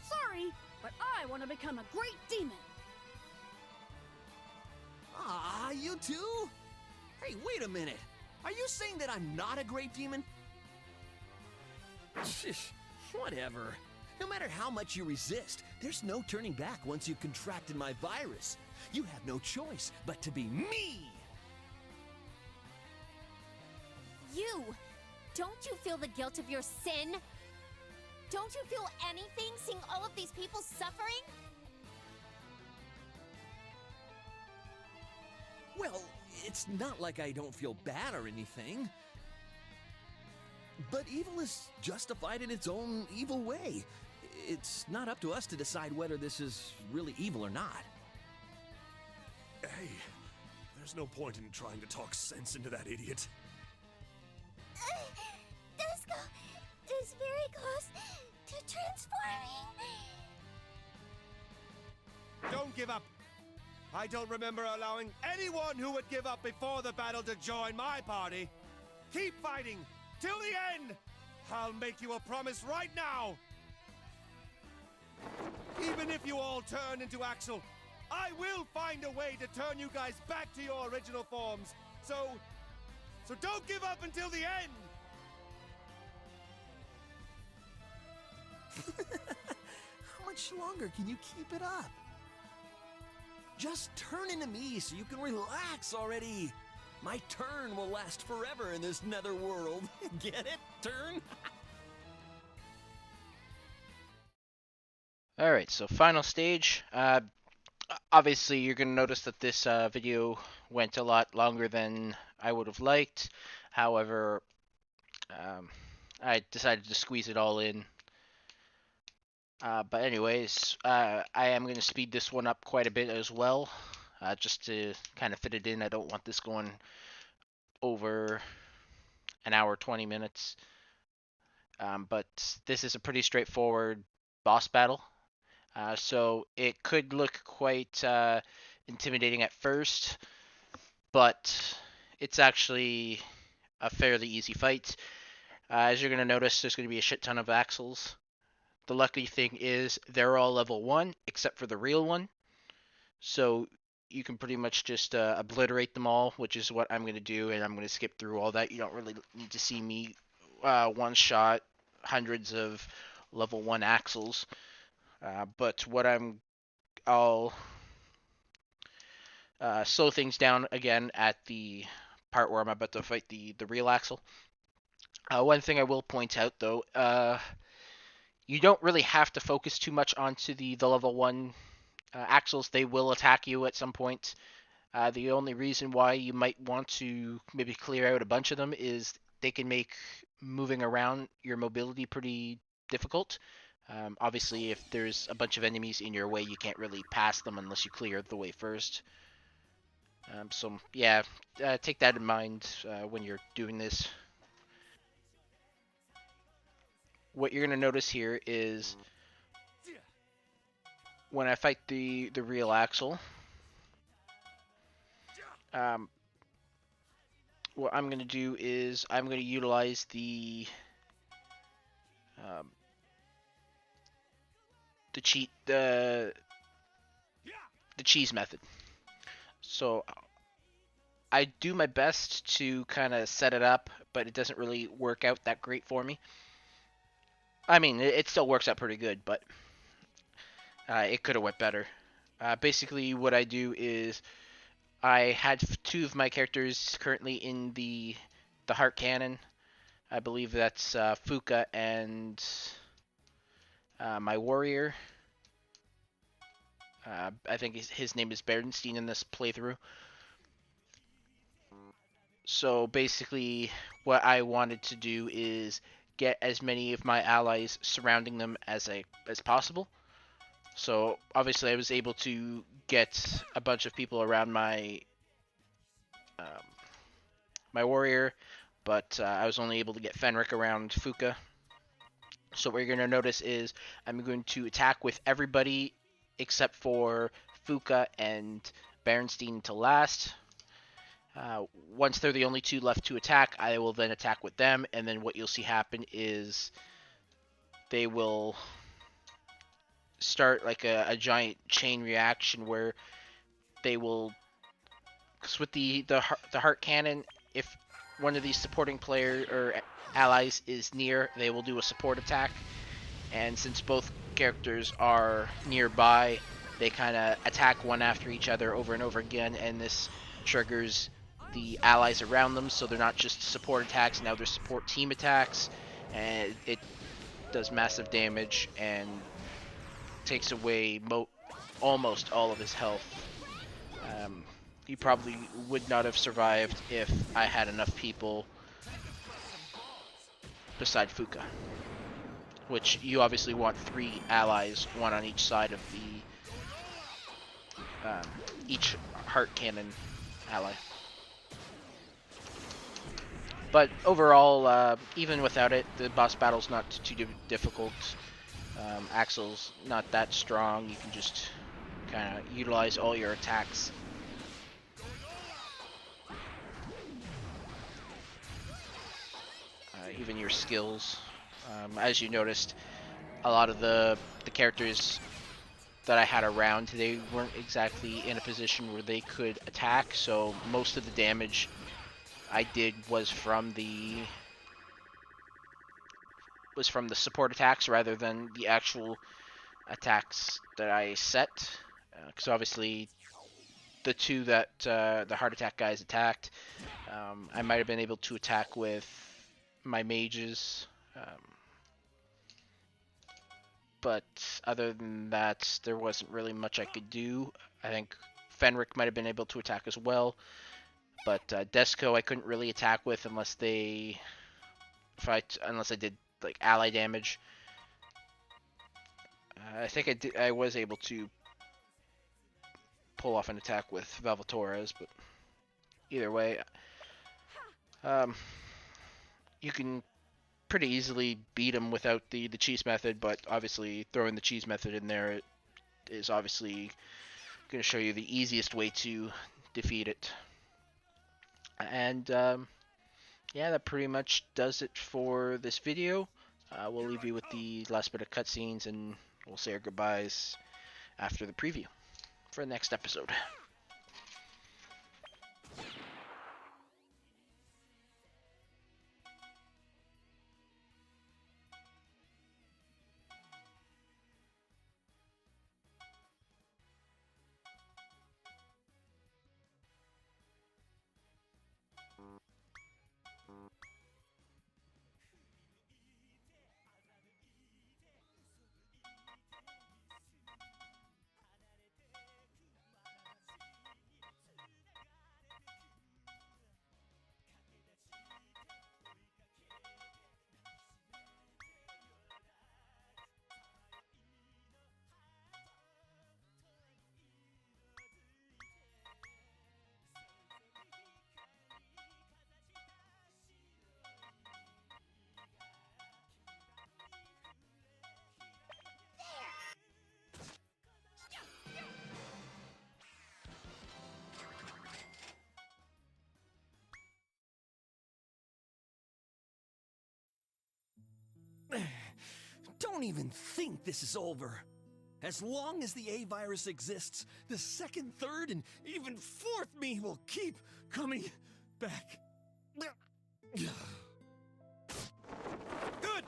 Sorry, but I want to become a great demon. Ah, you too? Hey, wait a minute. Are you saying that I'm not a great demon? Whatever. No matter how much you resist, there's no turning back once you've contracted my virus. You have no choice but to be me! You! Don't you feel the guilt of your sin? Don't you feel anything seeing all of these people suffering? Well, it's not like I don't feel bad or anything. But evil is justified in its own evil way. It's not up to us to decide whether this is really evil or not. Hey, there's no point in trying to talk sense into that idiot. Disco is very close to transforming. Don't give up! I don't remember allowing anyone who would give up before the battle to join my party. Keep fighting till the end! I'll make you a promise right now! Even if you all turn into Axel, I will find a way to turn you guys back to your original forms. So don't give up until the end! How much longer can you keep it up? Just turn into me so you can relax already. My turn will last forever in this nether world. Get it? Turn? Alright, so final stage. Obviously, you're going to notice that this video went a lot longer than I would have liked. However, I decided to squeeze it all in. But anyways, I am going to speed this one up quite a bit as well, just to kind of fit it in. I don't want this going over an hour, 20 minutes. But this is a pretty straightforward boss battle. So it could look quite intimidating at first, but it's actually a fairly easy fight. As you're going to notice, there's going to be a shit ton of Axels. The lucky thing is they're all level 1, except for the real one. So you can pretty much just obliterate them all, which is what I'm going to do, and I'm going to skip through all that. You don't really need to see me one-shot hundreds of level 1 Axels. But what I'll slow things down again at the part where I'm about to fight the real Axel. One thing I will point out, though, you don't really have to focus too much onto the level 1 Axels. They will attack you at some point. The only reason why you might want to maybe clear out a bunch of them is they can make moving around your mobility pretty difficult. Obviously, if there's a bunch of enemies in your way, you can't really pass them unless you clear the way first. So yeah, take that in mind when you're doing this. What you're going to notice here is when I fight the real Axel, what I'm going to do is I'm going to utilize the cheese method. So I do my best to kind of set it up, but it doesn't really work out that great for me. I mean, it still works out pretty good, but it could have went better. Basically, what I do is I had 2 of my characters currently in the heart cannon. I believe that's Fuka and my warrior. I think his name is Berenstein in this playthrough. So basically, what I wanted to do is get as many of my allies surrounding them as possible. So obviously, I was able to get a bunch of people around my my warrior, but I was only able to get Fenric around Fuka. So what you're going to notice is I'm going to attack with everybody except for Fuka and Berenstein to last. Once they're the only two left to attack, I will then attack with them, and then what you'll see happen is they will start like a giant chain reaction where they will, because with the heart cannon, if one of these supporting player or allies is near, they will do a support attack, and since both characters are nearby, they kind of attack one after each other over and over again, and this triggers the allies around them, so they're not just support attacks, now they're support team attacks, and it does massive damage and takes away almost all of his health. He probably would not have survived if I had enough people beside Fuka. Which you obviously want 3 allies, 1 on each side of the each heart cannon ally. But overall, even without it, the boss battle's not too difficult. Axel's not that strong. You can just kind of utilize all your attacks. Even your skills. As you noticed, a lot of the characters that I had around, they weren't exactly in a position where they could attack, so most of the damage I did was from the support attacks rather than the actual attacks that I set. Because obviously the 2 that the heart attack guys attacked, I might have been able to attack with my mages. But other than that, there wasn't really much I could do. I think Fenric might have been able to attack as well, but Desco I couldn't really attack with unless I did like ally damage. I think I was able to pull off an attack with Velvetores, but either way, you can pretty easily beat him without the cheese method, but obviously throwing the cheese method in there is obviously going to show you the easiest way to defeat it. And yeah, that pretty much does it for this video. We'll leave you with the last bit of cutscenes, and we'll say our goodbyes after the preview for the next episode. Don't even think this is over. As long as the A-virus exists, the second, third, and even fourth me will keep coming back. Good!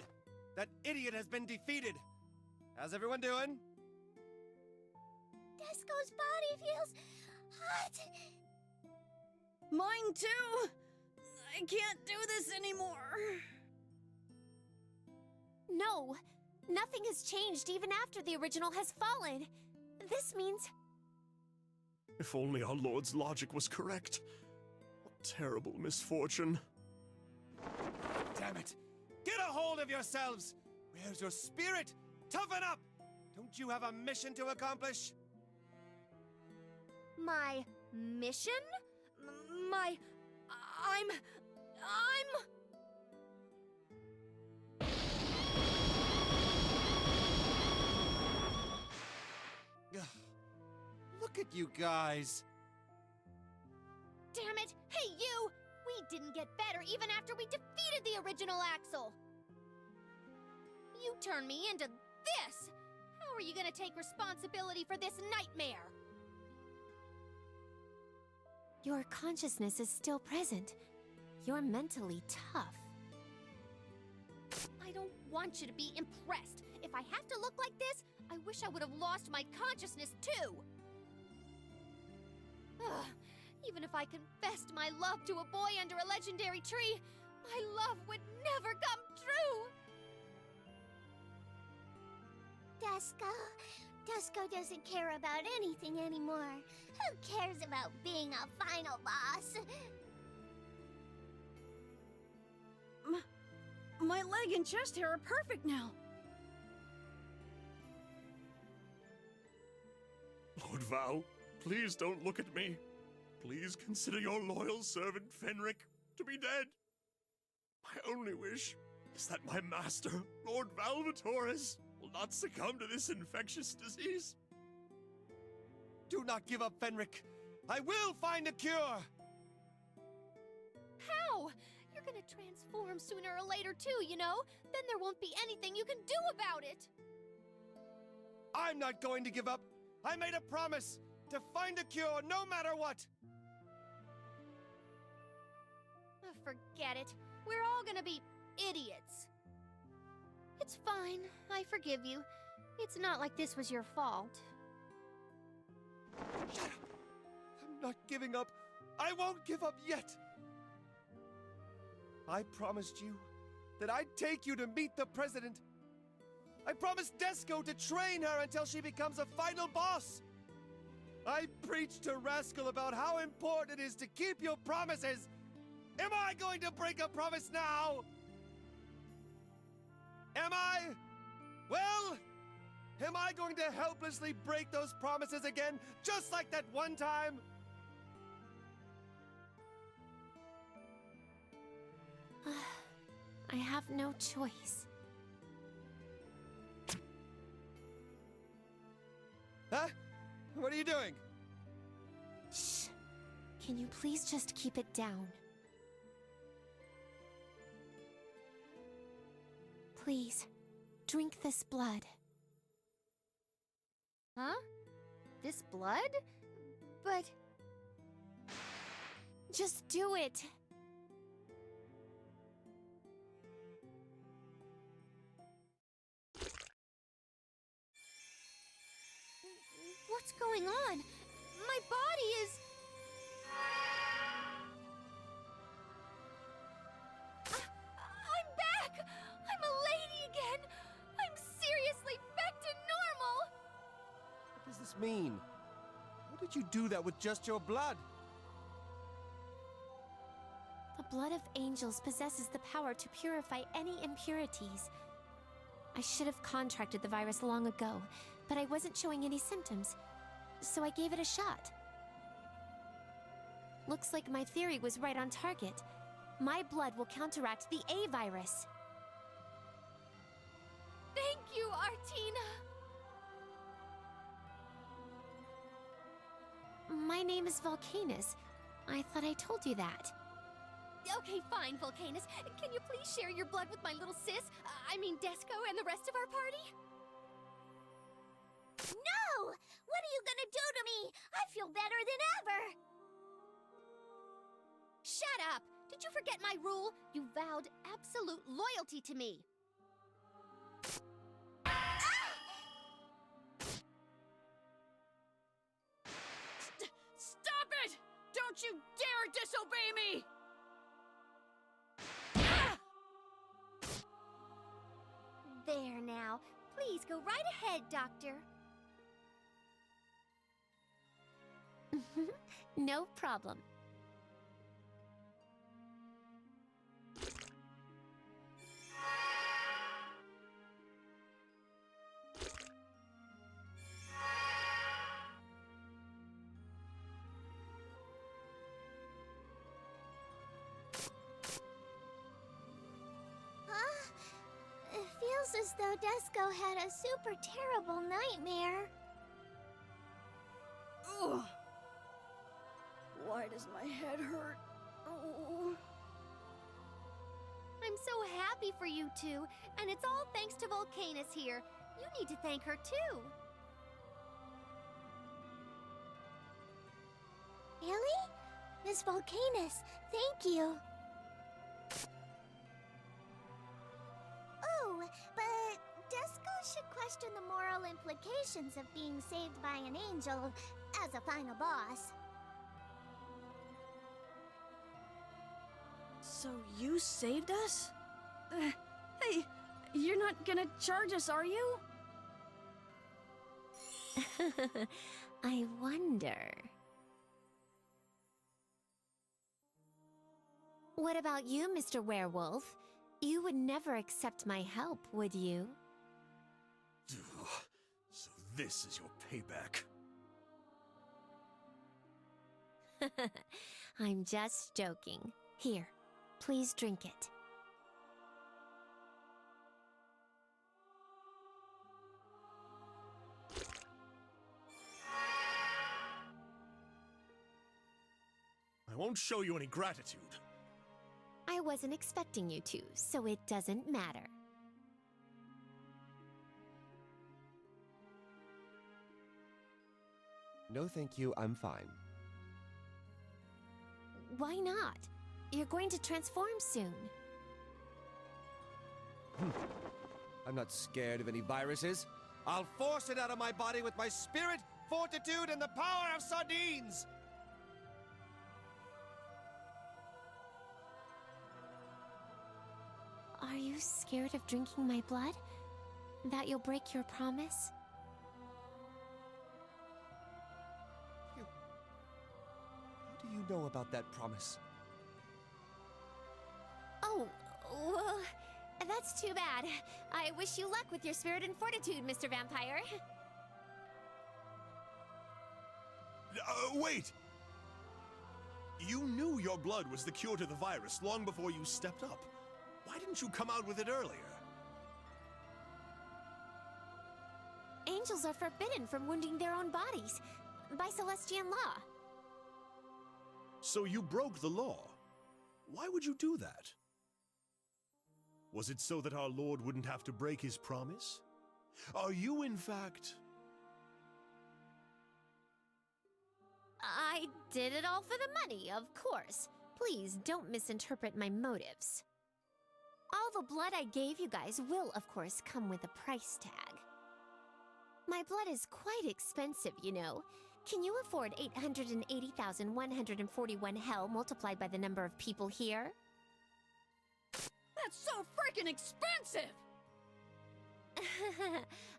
That idiot has been defeated. How's everyone doing? Desco's body feels hot. Mine too! I can't do this anymore. No, nothing has changed even after the original has fallen. This means... If only our Lord's logic was correct. What terrible misfortune. Damn it! Get a hold of yourselves! Where's your spirit? Toughen up! Don't you have a mission to accomplish? My mission? you guys. Damn it! Hey, you! We didn't get better even after we defeated the original Axel! You turned me into this! How are you gonna take responsibility for this nightmare? Your consciousness is still present. You're mentally tough. I don't want you to be impressed. If I have to look like this, I wish I would have lost my consciousness too. Ugh, even if I confessed my love to a boy under a legendary tree, my love would never come true. Dusko doesn't care about anything anymore. Who cares about being a final boss? My leg and chest hair are perfect now. Lord Val, please don't look at me. Please consider your loyal servant Fenric to be dead. My only wish is that my master, Lord Valvatores, will not succumb to this infectious disease. Do not give up, Fenric. I will find a cure. How? You're gonna transform sooner or later too, you know? Then there won't be anything you can do about it. I'm not going to give up. I made a promise to find a cure no matter what. Forget it. We're all gonna be idiots. It's fine. I forgive you. It's not like this was your fault. Shut up. I'm not giving up. I won't give up yet. I promised you that I'd take you to meet the president. I promised Desco to train her until she becomes a final boss. I preached to Rascal about how important it is to keep your promises. Am I going to break a promise now? Am I? Well, am I going to helplessly break those promises again, just like that one time? I have no choice. Huh? What are you doing? Shh. Can you please just keep it down? Please, drink this blood. Huh? This blood? But... Just do it! What's going on? My body is... I'm back! I'm a lady again! I'm seriously back to normal! What does this mean? How did you do that with just your blood? The blood of angels possesses the power to purify any impurities. I should have contracted the virus long ago, but I wasn't showing any symptoms, so I gave it a shot. Looks like my theory was right on target. My blood will counteract the A virus. Thank you, Artina! My name is Volcanus. I thought I told you that. Okay, fine, Volcanus. Can you please share your blood with my little sis? I mean, Desco and the rest of our party? No! What are you gonna do to me? I feel better than ever! Shut up! Did you forget my rule? You vowed absolute loyalty to me. Stop it! Don't you dare disobey me! There now. Please go right ahead, Doctor. No problem. It feels as though Desco had a super terrible nightmare. Ugh. Why does my head hurt? Oh. I'm so happy for you two, and it's all thanks to Volcanus here. You need to thank her too. Really? Miss Volcanus, thank you. Oh, but Disco should question the moral implications of being saved by an angel as a final boss. So you saved us? Hey, you're not gonna charge us, are you? I wonder. What about you, Mr. Werewolf? You would never accept my help, would you? So this is your payback. I'm just joking. Here, please drink it. I won't show you any gratitude. I wasn't expecting you to, so it doesn't matter. No, thank you, I'm fine. Why not? You're going to transform soon. I'm not scared of any viruses. I'll force it out of my body with my spirit, fortitude, and the power of sardines! Are you scared of drinking my blood? That you'll break your promise? How do you know about that promise? Oh, well, that's too bad. I wish you luck with your spirit and fortitude, Mr. Vampire. Wait! You knew your blood was the cure to the virus long before you stepped up. Why didn't you come out with it earlier? Angels are forbidden from wounding their own bodies by Celestian law. So you broke the law. Why would you do that? Was it so that our Lord wouldn't have to break his promise? Are you, in fact... I did it all for the money, of course. Please don't misinterpret my motives. All the blood I gave you guys will, of course, come with a price tag. My blood is quite expensive, you know. Can you afford 880,141 hell multiplied by the number of people here? That's so freaking expensive!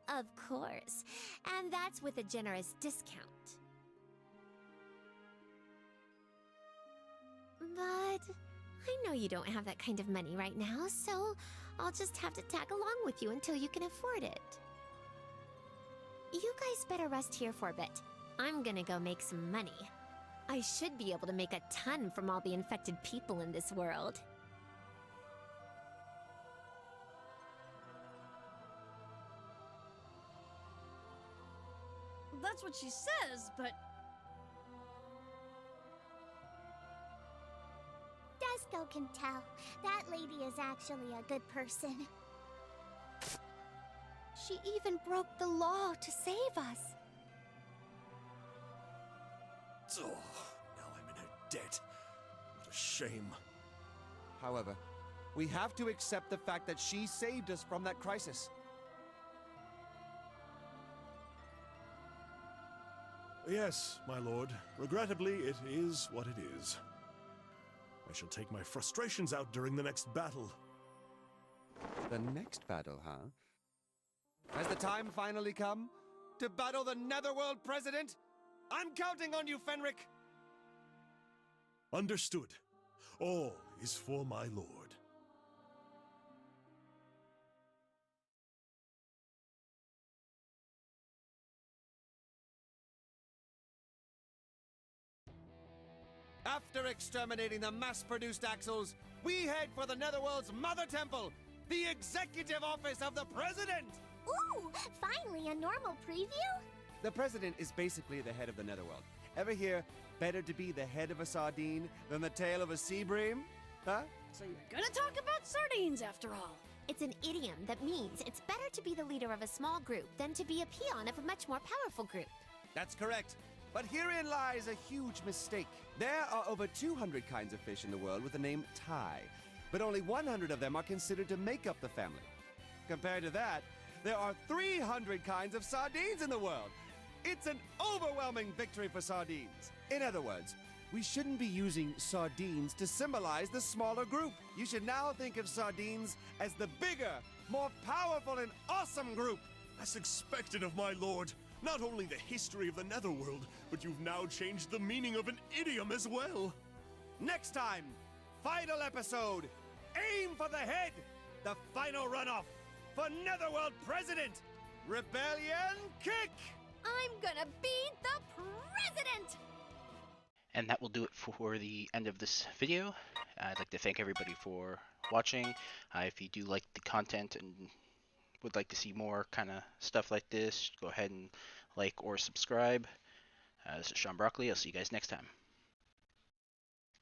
Of course. And that's with a generous discount. But I know you don't have that kind of money right now, so I'll just have to tag along with you until you can afford it. You guys better rest here for a bit. I'm gonna go make some money. I should be able to make a ton from all the infected people in this world. That's what she says, but... Disco can tell. That lady is actually a good person. She even broke the law to save us. Oh, now I'm in her debt. What a shame. However, we have to accept the fact that she saved us from that crisis. Yes, my lord. Regrettably, it is what it is. I shall take my frustrations out during the next battle. The next battle, huh? Has the time finally come? To battle the Netherworld President? I'm counting on you, Fenric! Understood. All is for my lord. After exterminating the mass-produced Axles, we head for the Netherworld's Mother Temple, the executive office of the President! Ooh, finally a normal preview? The president is basically the head of the netherworld. Ever hear, better to be the head of a sardine than the tail of a sea bream? Huh? So you're gonna talk about sardines after all. It's an idiom that means it's better to be the leader of a small group than to be a peon of a much more powerful group. That's correct. But herein lies a huge mistake. There are over 200 kinds of fish in the world with the name Tai, but only 100 of them are considered to make up the family. Compared to that, there are 300 kinds of sardines in the world. It's an overwhelming victory for sardines. In other words, we shouldn't be using sardines to symbolize the smaller group. You should now think of sardines as the bigger, more powerful and awesome group. As expected of my lord. Not only the history of the netherworld, but you've now changed the meaning of an idiom as well. Next time, final episode, aim for the head, the final runoff for Netherworld President, Rebellion Kick! I'm gonna be the president! And that will do it for the end of this video. I'd like to thank everybody for watching. If you do like the content and would like to see more kind of stuff like this, go ahead and like or subscribe. This is Sean Broccoli. I'll see you guys next time.